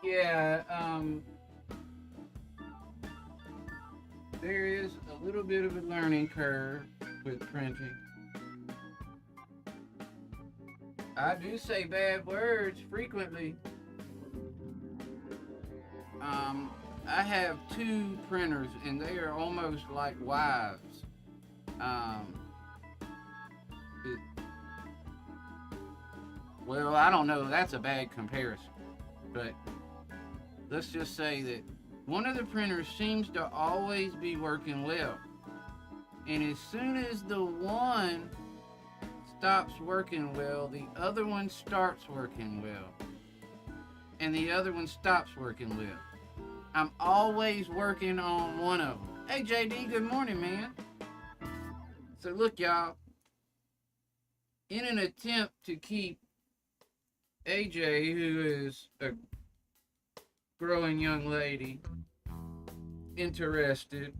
Yeah, there is a little bit of a learning curve with printing. I do say bad words frequently. I have two printers, and they are almost like wives. Um, it, well, I don't know. That's a bad comparison, but let's just say that one of the printers seems to always be working well. And as soon as the one stops working well, the other one starts working well. And the other one stops working well. I'm always working on one of them. Hey JD, good morning, man. So look, y'all. In an attempt to keep AJ, who is a growing young lady, interested,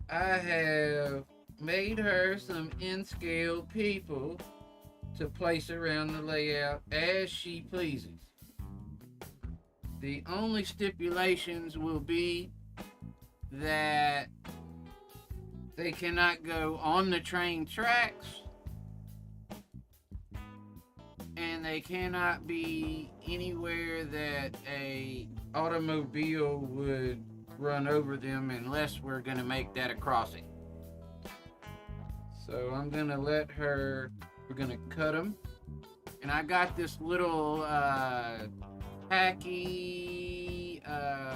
I have made her some in-scale people to place around the layout as she pleases. The only stipulations will be that they cannot go on the train tracks, and they cannot be anywhere that a automobile would run over them unless we're going to make that a crossing. So I'm going to let her, we're going to cut them. And I got this little tacky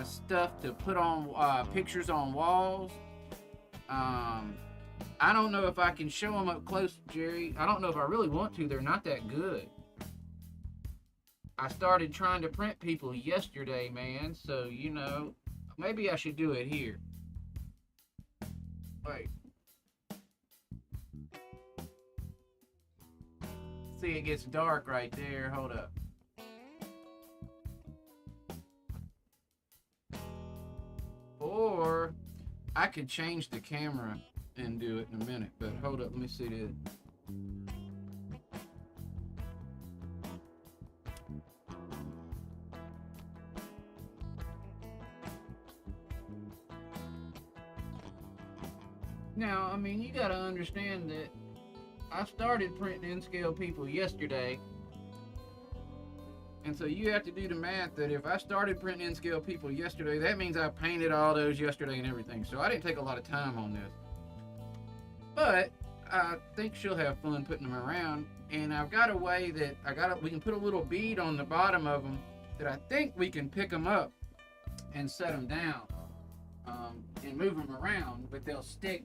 stuff to put on pictures on walls. I don't know if I can show them up close, Jerry. I don't know if I really want to. They're not that good. I started trying to print people yesterday, man. So, you know, maybe I should do it here. Wait. See, it gets dark right there. Hold up. Or I could change the camera and do it in a minute. But hold up, let me see this. Now, I mean, you gotta understand that I started printing in-scale people yesterday. And so you have to do the math that if I started printing in-scale people yesterday, that means I painted all those yesterday and everything. So I didn't take a lot of time on this. But I think she'll have fun putting them around. And I've got a way that we can put a little bead on the bottom of them that I think we can pick them up and set them down and move them around, but they'll stick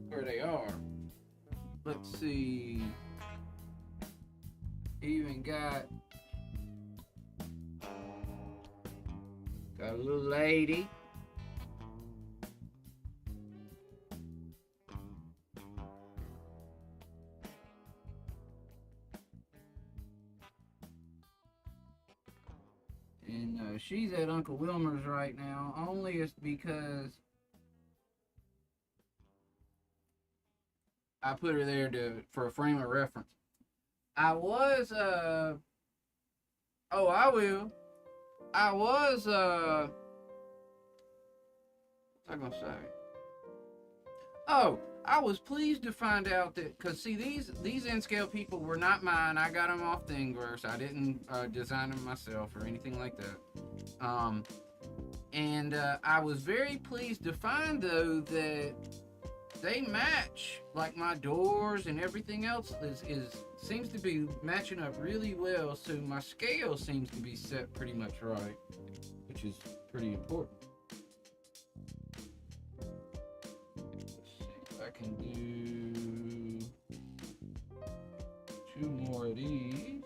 where they are. Let's see. Even got a little lady. And she's at Uncle Wilmer's right now. Only it's because I put her there for a frame of reference. I was I will. I was what's I gonna say? Oh, I was pleased to find out that, because see, these N-scale people were not mine. I got them off Thingiverse. I didn't design them myself or anything like that. And I was very pleased to find, though, that they match, like my doors and everything else seems to be matching up really well. So my scale seems to be set pretty much right, which is pretty important. Let's see if I can do 2 more of these.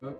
Oh.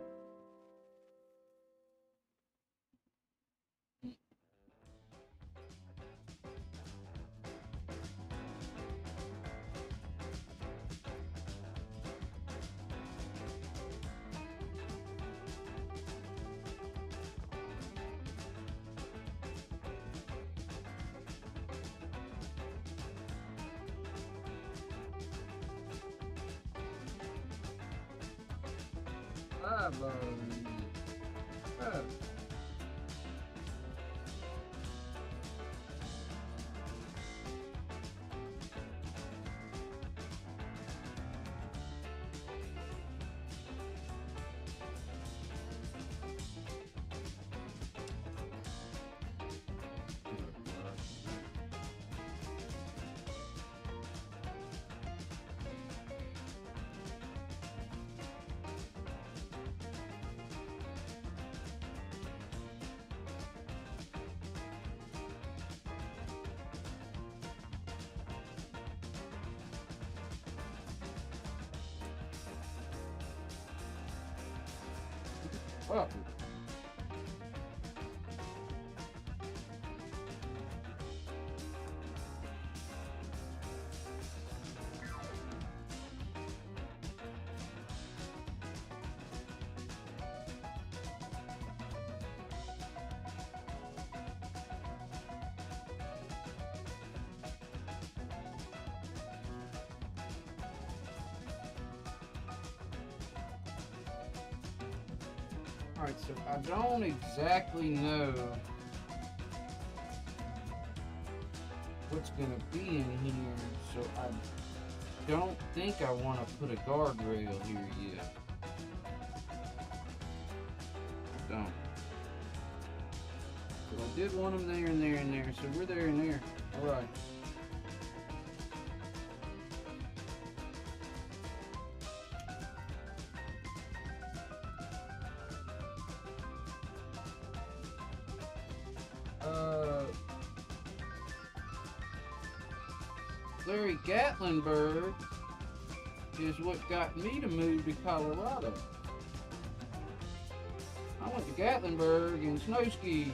Oh. Alright, so I don't exactly know what's going to be in here, so I don't think I want to put a guardrail here yet. I don't. So I did want them there and there and there, so we're there and there. Alright. Larry Gatlinburg is what got me to move to Colorado. I went to Gatlinburg and snow skied,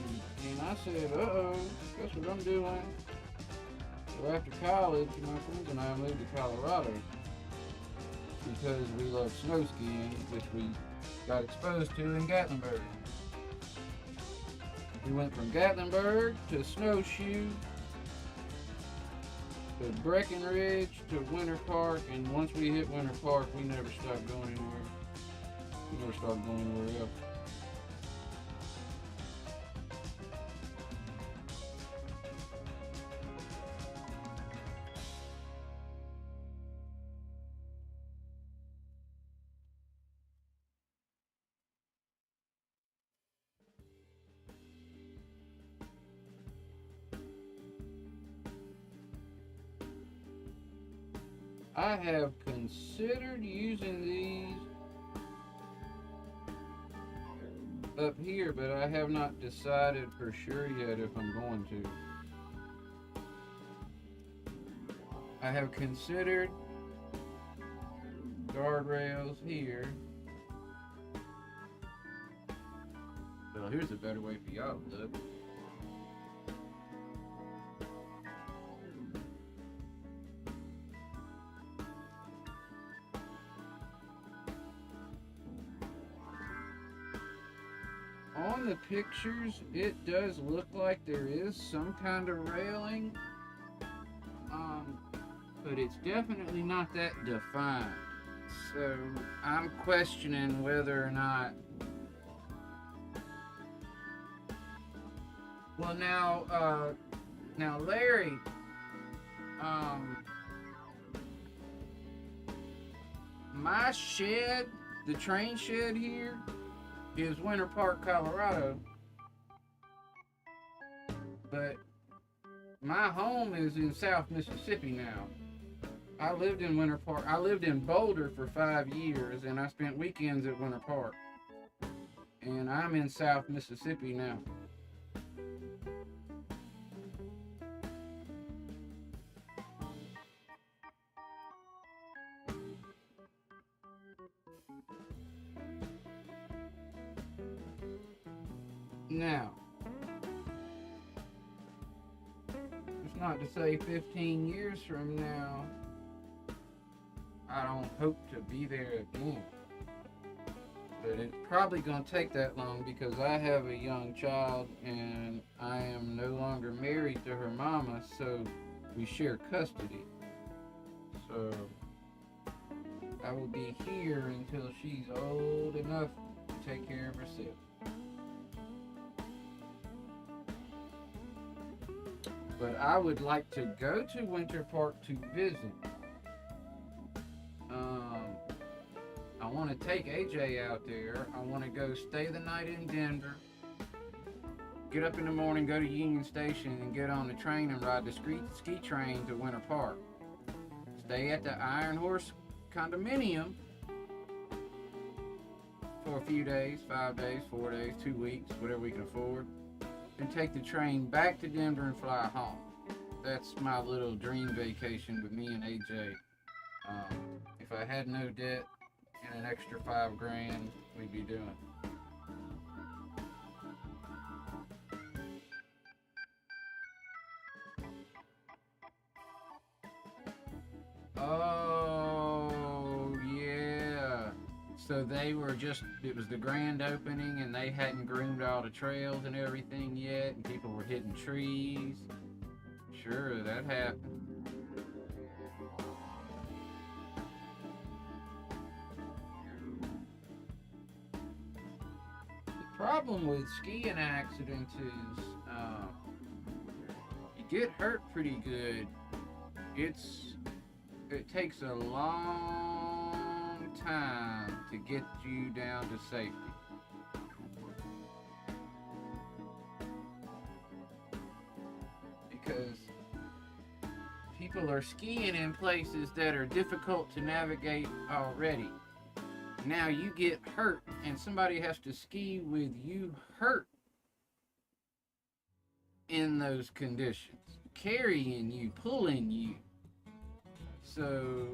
and I said, uh-oh, guess what I'm doing? So after college, my friends and I moved to Colorado because we love snow skiing, which we got exposed to in Gatlinburg. We went from Gatlinburg to Snowshoe to Breckenridge to Winter Park, and once we hit Winter Park, we never stopped going anywhere. We never stopped going anywhere else. I have considered using these up here, but I have not decided for sure yet if I'm going to. I have considered guardrails here. Well, here's a better way for y'all to look. On the pictures, it does look like there is some kind of railing, but it's definitely not that defined. So I'm questioning whether or not. Well, now Larry, my shed, the train shed here, is Winter Park, Colorado, but my home is in South Mississippi now. I lived in Winter Park. I lived in Boulder for 5 years, and I spent weekends at Winter Park. And I'm in South Mississippi now. Now, it's not to say 15 years from now, I don't hope to be there again. But it's probably going to take that long because I have a young child and I am no longer married to her mama, so we share custody. So I will be here until she's old enough to take care of herself. But I would like to go to Winter Park to visit. I want to take AJ out there. I want to go stay the night in Denver. Get up in the morning, go to Union Station, and get on the train and ride the ski train to Winter Park. Stay at the Iron Horse condominium for a few days, 5 days, 4 days, 2 weeks, whatever we can afford. And take the train back to Denver and fly home. That's my little dream vacation with me and AJ. If I had no debt and an extra $5,000, we'd be doing it. Oh, yeah. So they were it was the grand opening and they hadn't groomed all the trails and everything yet, and people were hitting trees. Sure, that happened. The problem with skiing accidents is you get hurt pretty good. It takes a long time to get you down to safety. Because people are skiing in places that are difficult to navigate already. Now you get hurt and somebody has to ski with you hurt in those conditions, carrying you, pulling you. So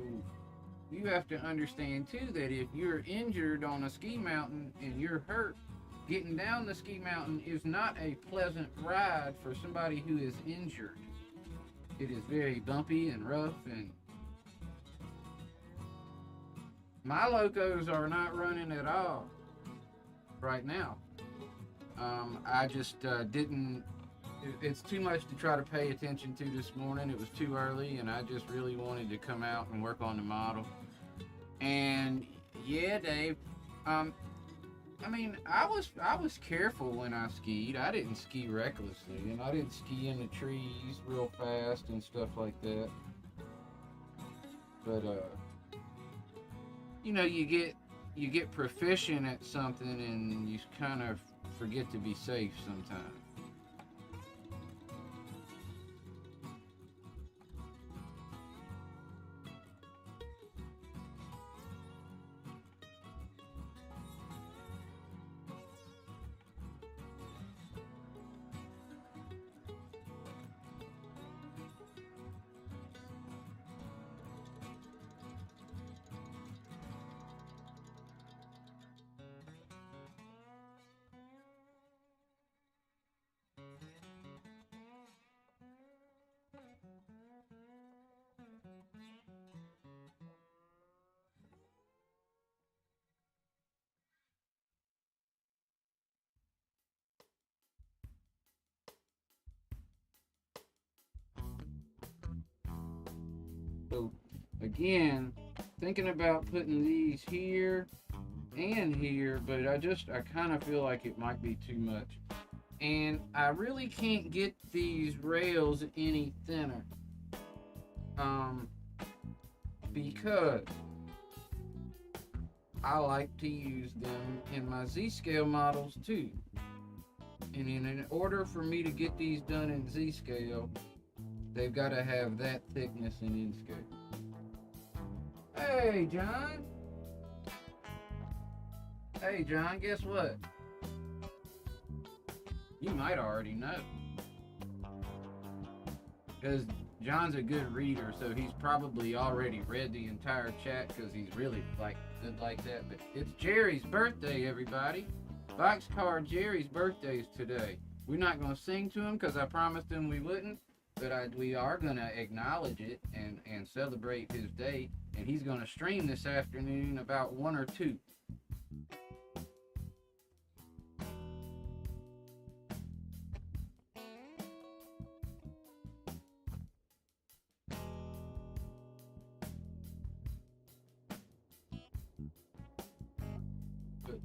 you have to understand too that if you're injured on a ski mountain and you're hurt, getting down the ski mountain is not a pleasant ride for somebody who is injured. It is very bumpy and rough, and my locos are not running at all right now. I just didn't. It's too much to try to pay attention to this morning. It was too early, and I just really wanted to come out and work on the model. And yeah, Dave. I mean, I was careful when I skied. I didn't ski recklessly, and I didn't ski in the trees real fast and stuff like that. But you know, you get proficient at something, and you kind of forget to be safe sometimes. So again, thinking about putting these here and here, but I kind of feel like it might be too much. And I really can't get these rails any thinner. Because I like to use them in my Z-scale models too. And in order for me to get these done in Z-scale, they've got to have that thickness in N-scale. Hey, John. Hey, John, guess what? You might already know. Because John's a good reader, so he's probably already read the entire chat because he's really good like that. But it's Jerry's birthday, everybody. Boxcar Jerry's birthday is today. We're not going to sing to him because I promised him we wouldn't. But we are going to acknowledge it and celebrate his day. And he's going to stream this afternoon about 1 or 2.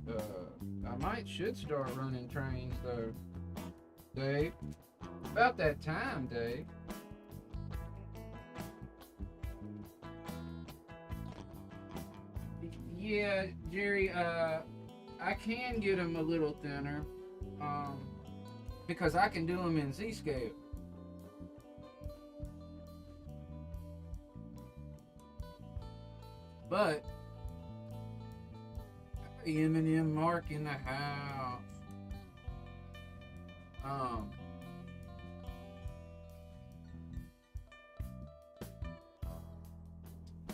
But I should start running trains though, Dave. About that time, Dave. Yeah, Jerry, I can get them a little thinner, because I can do them in Z-scale. But Eminem Mark in the house.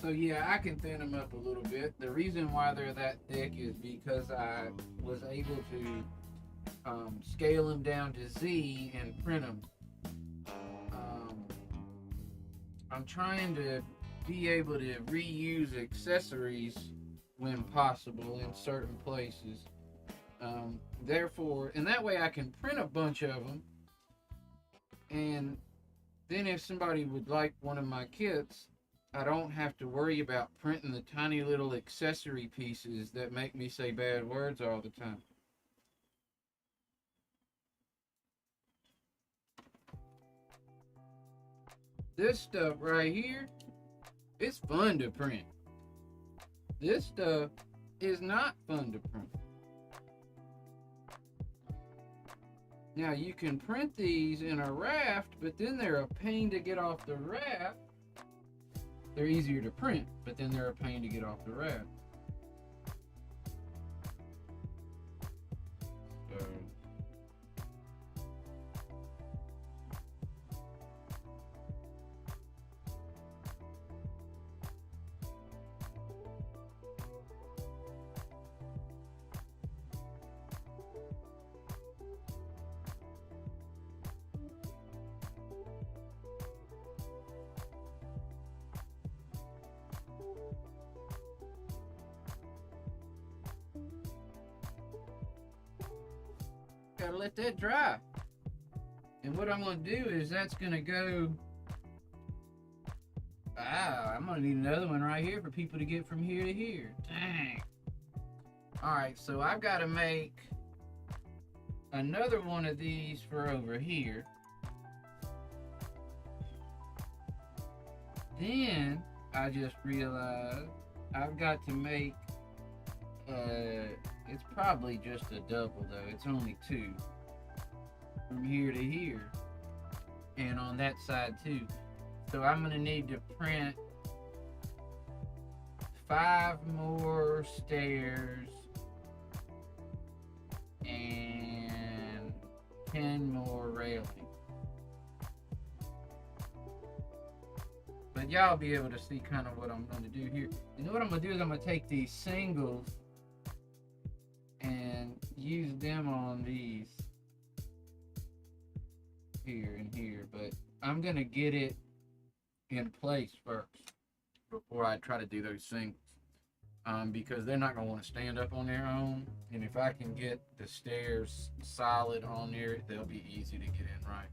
So yeah, I can thin them up a little bit. The reason why they're that thick is because I was able to scale them down to Z and print them. I'm trying to be able to reuse accessories when possible in certain places. Therefore, and that way I can print a bunch of them, and then if somebody would like one of my kits, I don't have to worry about printing the tiny little accessory pieces that make me say bad words all the time. This stuff right here, it's fun to print. This stuff is not fun to print. Now you can print these in a raft, but then they're a pain to get off the raft. They're easier to print, but then they're a pain to get off the raft. So Gotta let that dry. And what I'm gonna do is that's gonna go. I'm gonna need another one right here for people to get from here to here. Dang. Alright, so I've gotta make another one of these for over here. Then I just realized I've got to make it's probably just a double though. It's only 2 from here to here, and on that side too. So I'm gonna need to print 5 more stairs and 10 more railings. But y'all be able to see kind of what I'm going to do here. And what I'm going to do is I'm going to take these singles and use them on these here and here. But I'm going to get it in place first before I try to do those singles. Because they're not going to want to stand up on their own. And if I can get the stairs solid on there, they'll be easy to get in right.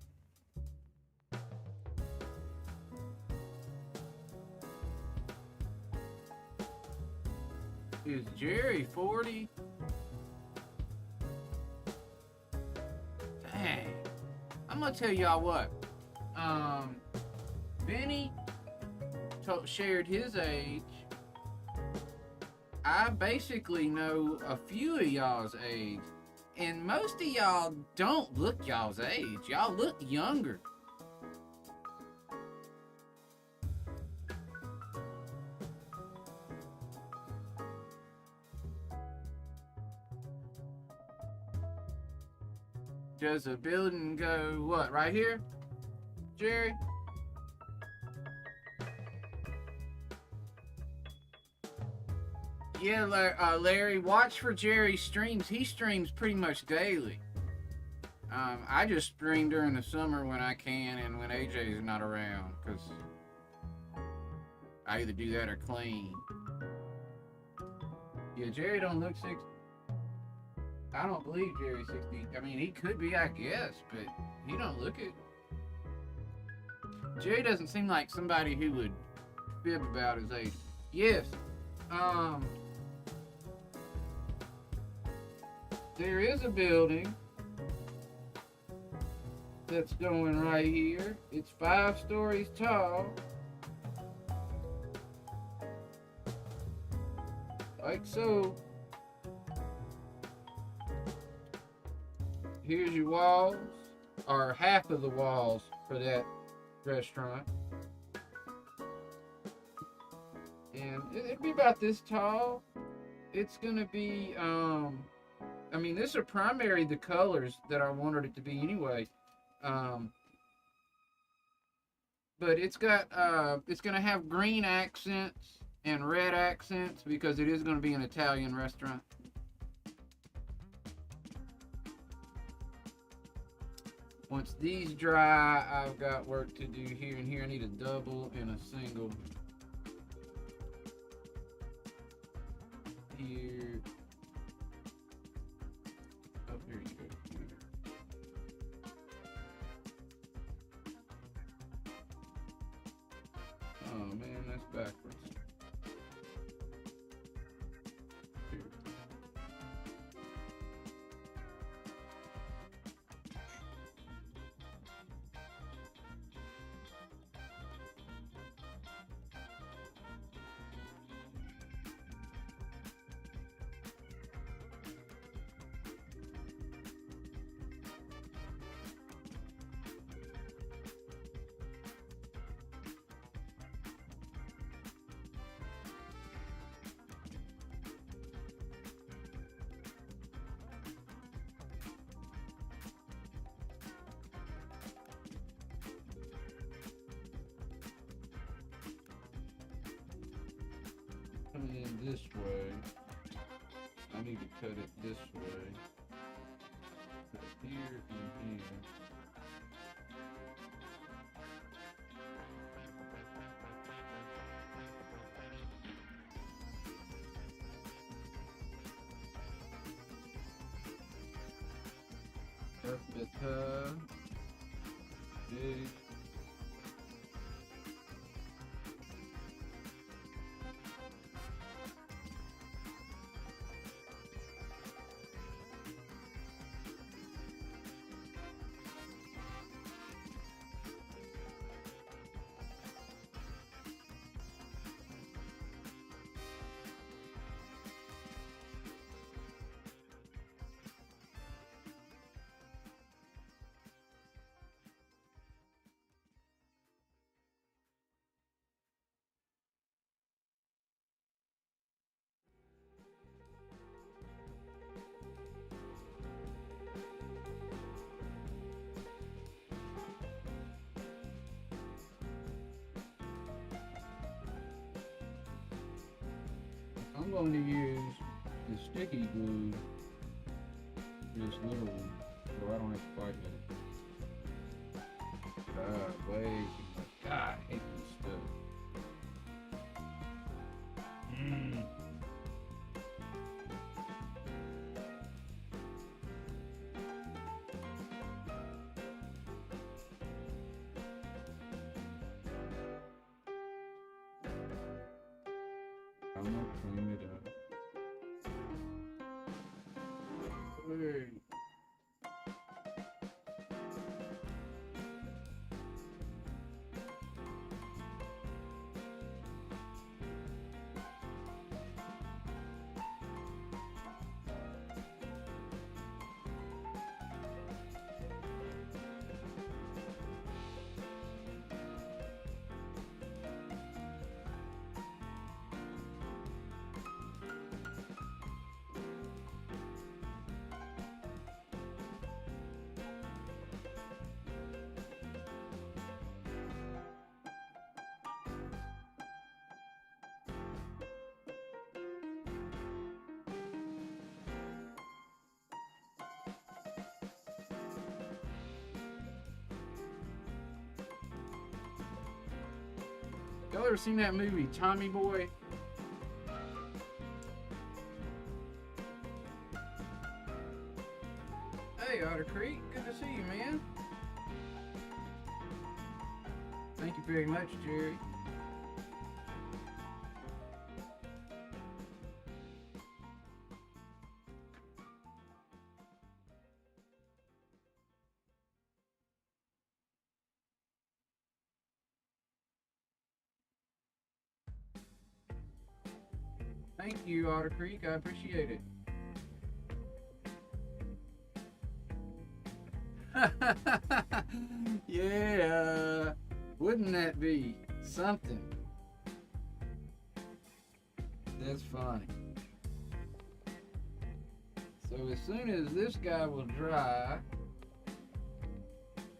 Is Jerry 40? Dang. I'm gonna tell y'all what. Benny shared his age. I basically know a few of y'all's age. And most of y'all don't look y'all's age. Y'all look younger. Does a building go what, right here, Jerry? Yeah, Larry, watch for Jerry's streams. He streams pretty much daily. I just stream during the summer when I can and when AJ's not around, because I either do that or clean. Yeah, Jerry don't look 60. I don't believe Jerry's 60. I mean, he could be, I guess, but he don't look it. Jerry doesn't seem like somebody who would fib about his age. Yes. There is a building that's going right here. It's 5 stories tall. Like so. Here's your walls, or half of the walls for that restaurant. And it'll be about this tall. It's gonna be, I mean, this are primarily the colors that I wanted it to be anyway. But it's got, it's gonna have green accents and red accents because it is gonna be an Italian restaurant. Once these dry, I've got work to do here and here. I need a double and a single. Here. Oh, here you go. Oh man, that's backwards. Here. Coming in this way, I need to cut it this way. Cut it here and here. Big. I'm going to use the sticky glue, this little one, so I don't have to fight with it. Way too much. God, I hate this stuff. I'm gonna clean it up. Hey. Y'all ever seen that movie, Tommy Boy? Hey, Otter Creek, good to see you, man. Thank you very much, Jerry. Thank you, Otter Creek. I appreciate it. Yeah, wouldn't that be something? That's funny. So as soon as this guy will dry,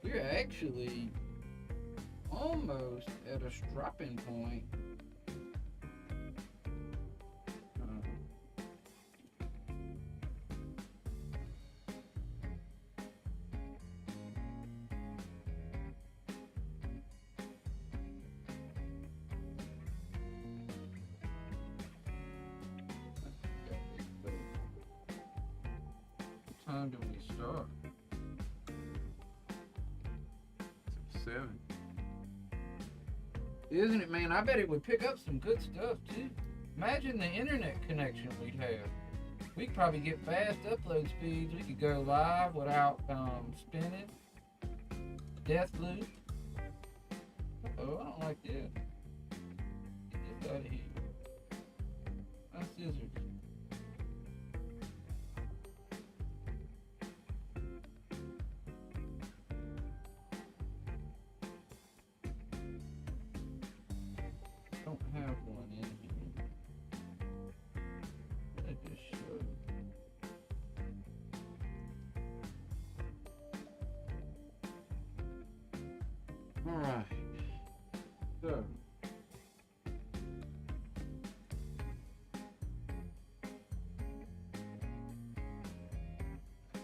we're actually almost at a stopping point. What time do we start? It's 7. Isn't it, man? I bet it would pick up some good stuff too. Imagine the internet connection we'd have. We could probably get fast upload speeds. We could go live without spinning. Death loop. Oh, I don't like that. Get this out of here. My scissors. Don't have one in here. I just showed. All right. So.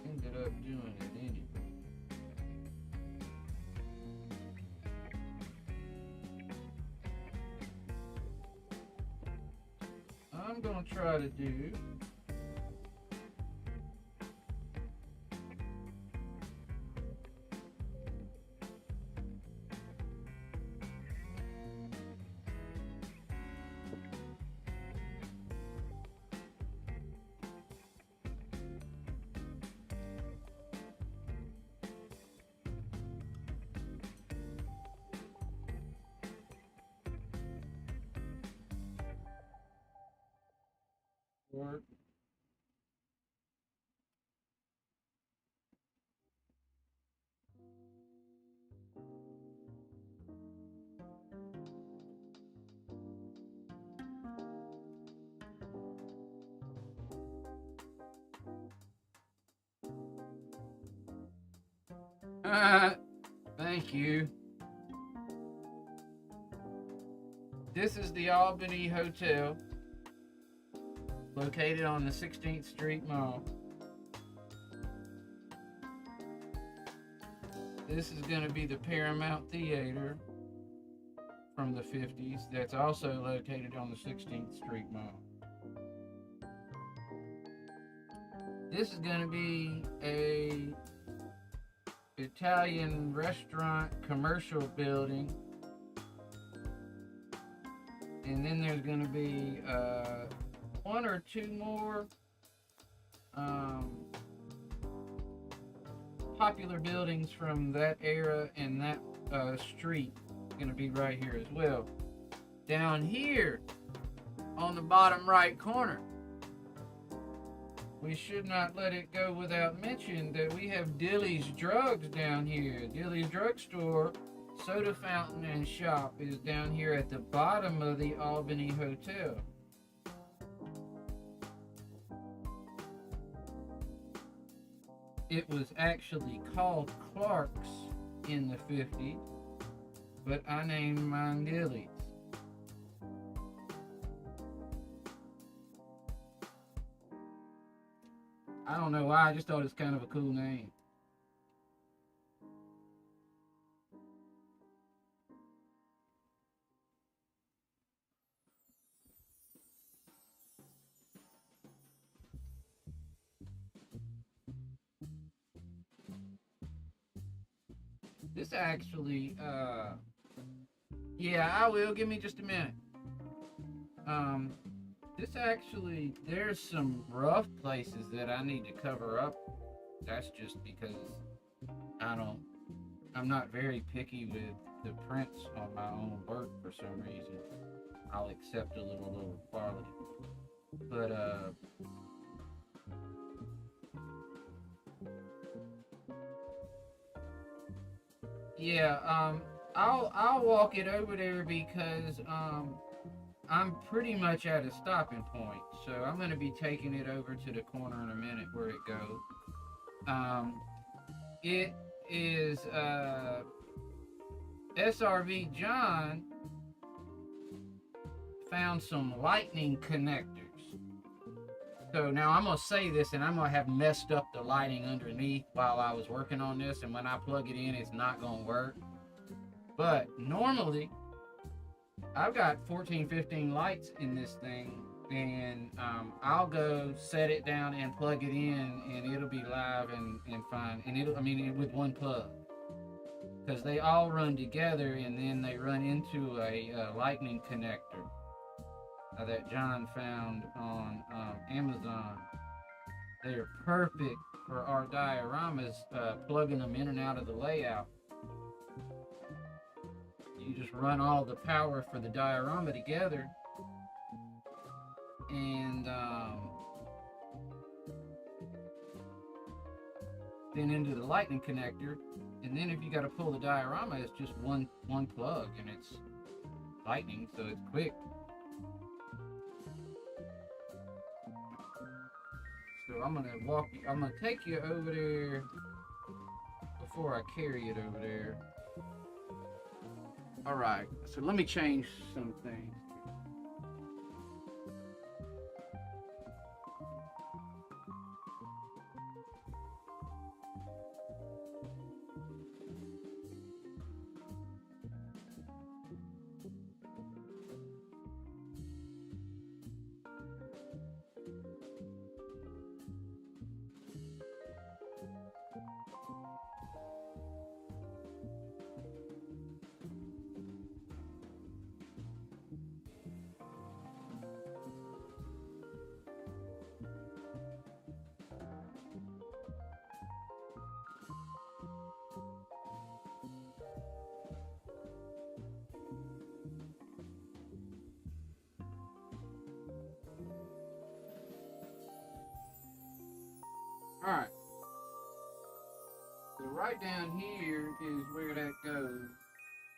Ended up doing it anyway. I'm gonna try to do Or thank you. This is the Albany Hotel, located on the 16th Street Mall. This is going to be the Paramount Theater from the 50s that's also located on the 16th Street Mall. This is going to be a Italian restaurant commercial building, and then there's going to be one or two more popular buildings from that era, and that street is going to be right here as well. Down here on the bottom right corner, we should not let it go without mention that we have Dilly's Drugs down here. Dilly's Drugstore, soda fountain, and shop is down here at the bottom of the Albany Hotel. It was actually called Clark's in the 50s, but I named mine Dilly's. I don't know why, I just thought it's kind of a cool name. This actually, yeah, I will. Give me just a minute. This actually, there's some rough places that I need to cover up. That's just because I'm not very picky with the prints on my own work for some reason. I'll accept a little lower quality. But, yeah, I'll walk it over there because, I'm pretty much at a stopping point, so I'm going to be taking it over to the corner in a minute where it goes. It is SRV John found some lightning connectors. So now I'm going to say this, and I'm going to have messed up the lighting underneath while I was working on this, and when I plug it in, it's not going to work. But normally, I've got 14, 15 lights in this thing, and I'll go set it down and plug it in, and it'll be live and fine. And with one plug, because they all run together, and then they run into a lightning connector that John found on Amazon. They are perfect for our dioramas, plugging them in and out of the layout. You just run all the power for the diorama together, and then into the lightning connector, and then if you got to pull the diorama, it's just one plug, and it's lightning, so it's quick. So I'm gonna take you over there before I carry it over there. All right, so let me change some things. Alright. So right down here is where that goes.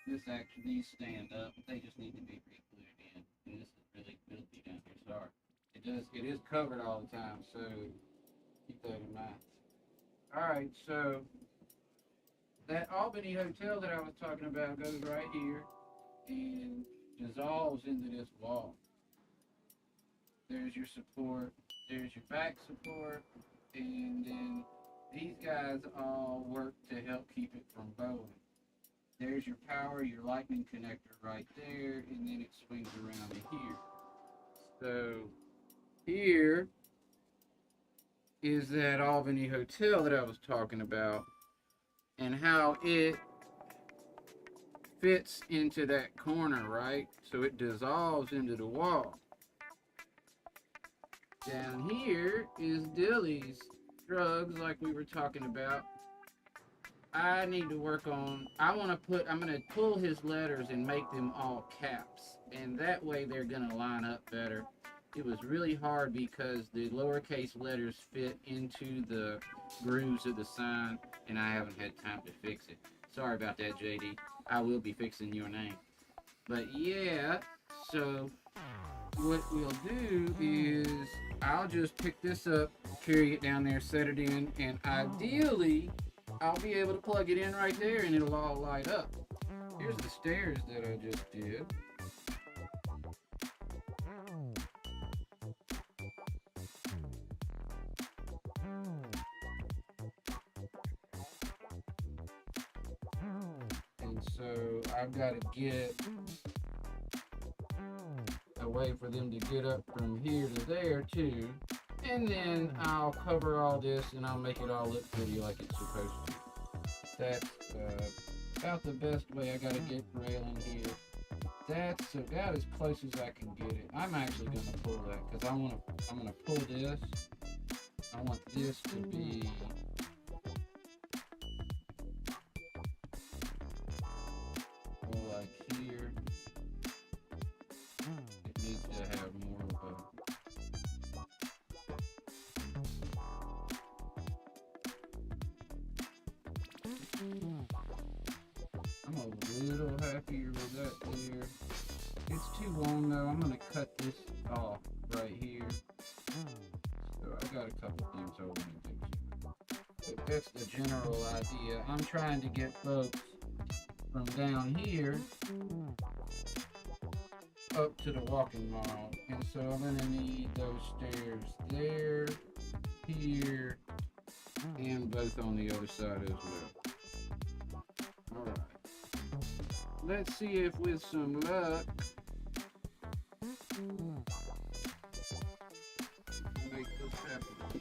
This actually these stand up. They just need to be re-glued in. And this is really filthy down here. Sorry. It is covered all the time, so keep that in mind. Alright, so that Albany hotel that I was talking about goes right here and dissolves into this wall. There's your support, there's your back support, and then these guys all work to help keep it from bowing. There's your power, your lightning connector right there, and then it swings around to here. So here is that Albany hotel that I was talking about and how it fits into that corner, right? So it dissolves into the wall. Down here is Dilly's drugs, like we were talking about. I need to work on, I'm going to pull his letters and make them all caps. And that way they're going to line up better. It was really hard because the lowercase letters fit into the grooves of the sign, and I haven't had time to fix it. Sorry about that, JD. I will be fixing your name. But yeah, so what we'll do is I'll just pick this up, carry it down there, set it in, and ideally I'll be able to plug it in right there and it'll all light up. Here's the stairs that I just did. And so I've got to get a way for them to get up from here to there too. And then I'll cover all this and I'll make it all look pretty like it's supposed to. That's about the best way. I gotta get railing here. That's about as close as I can get it. I'm actually gonna pull that because I'm gonna pull this. I want this to be like here. It needs to have more of a I'm a little happier with that there. It's too long though. I'm gonna cut this off right here. So I got a couple things I want to do. But that's the general idea. I'm trying to get folks from down here up to the walking mall. And so I'm gonna need those stairs there, here, and both on the other side as well. Alright. Let's see if with some luck make this happen.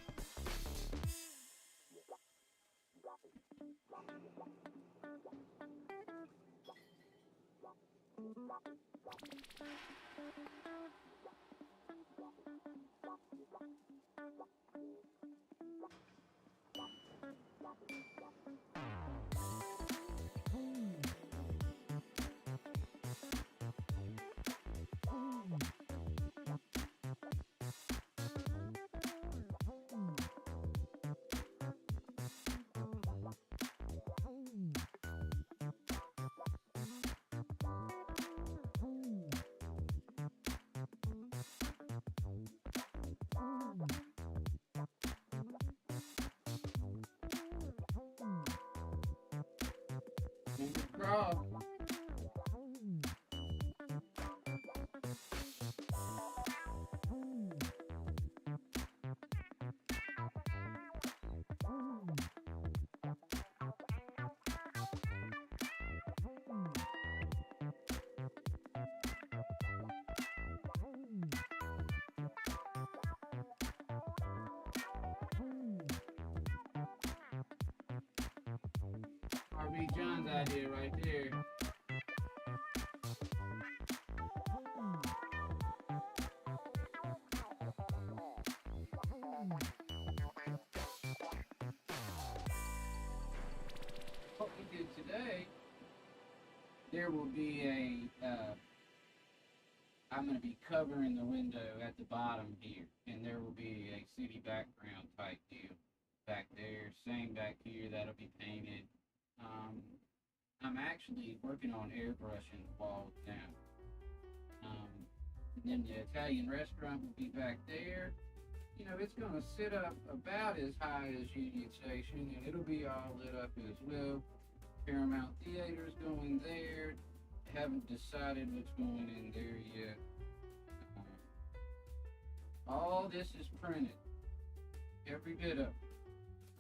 Fingers crossed. R.B. John's idea right there. What we did today, there will be I'm going to be covering the window at the bottom here, and there will be a city background type deal back same back here. That'll be painted. I'm actually working on airbrushing the walls now. And then the Italian restaurant will be back there. You know, it's going to sit up about as high as Union Station, and it'll be all lit up as well. Paramount Theater's going there. Haven't decided what's going in there yet. All this is printed. Every bit of it.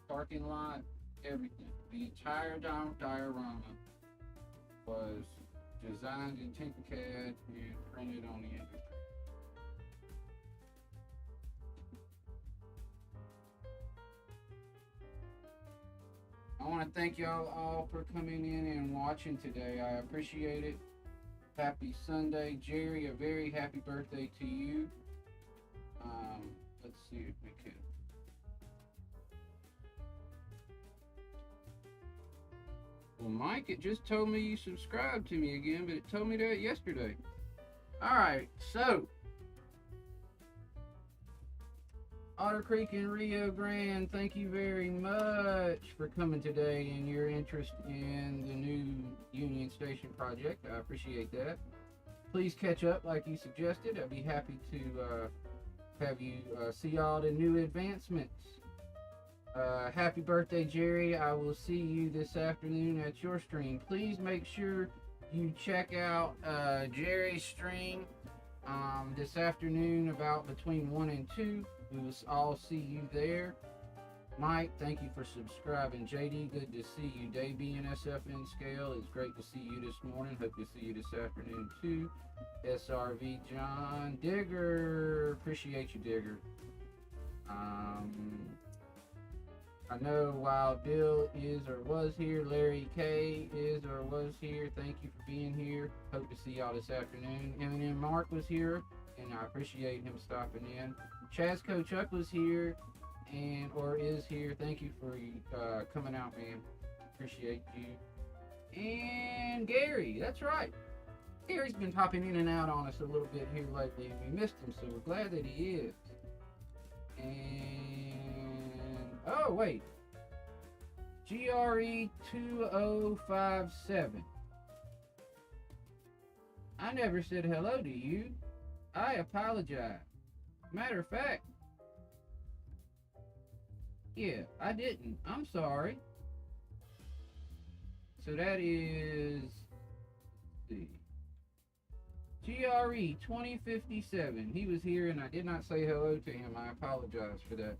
Parking lot, everything. The entire diorama was designed in Tinkercad and printed on the internet. I want to thank y'all all for coming in and watching today. I appreciate it. Happy Sunday. Jerry, a very happy birthday to you. Let's see if we can. Well, Mike, it just told me you subscribed to me again, but it told me that yesterday. Alright, so Otter Creek and Rio Grande, thank you very much for coming today and your interest in the new Union Station project. I appreciate that. Please catch up like you suggested. I'd be happy to have you see all the new advancements. Happy birthday, Jerry. I will see you this afternoon at your stream. Please make sure you check out Jerry's stream this afternoon about between 1 and 2. We will all see you there. Mike, thank you for subscribing. JD, good to see you. Dave BNSFN Scale, it's great to see you this morning. Hope to see you this afternoon too. SRV John. Digger, appreciate you, Digger. I know Wild Bill is or was here. Larry K is or was here. Thank you for being here. Hope to see y'all this afternoon. Eminem Mark was here, and I appreciate him stopping in. Chazco Chuck was here and or is here. Thank you for coming out, man. Appreciate you. And Gary, that's right. Gary's been popping in and out on us a little bit here lately, and we missed him, so we're glad that he is. And oh wait, GRE 2057. I never said hello to you. I apologize. Matter of fact, yeah, I didn't. I'm sorry. So that is, let's see, GRE 2057. He was here and I did not say hello to him. I apologize for that.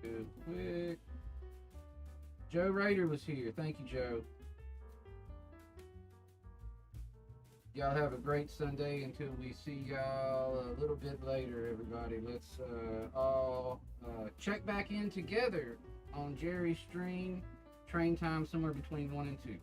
Real quick. Joe Rader was here. Thank you, Joe. Y'all have a great Sunday until we see y'all a little bit later, everybody. Let's all check back in together on Jerry's stream. Train time somewhere between 1 and 2.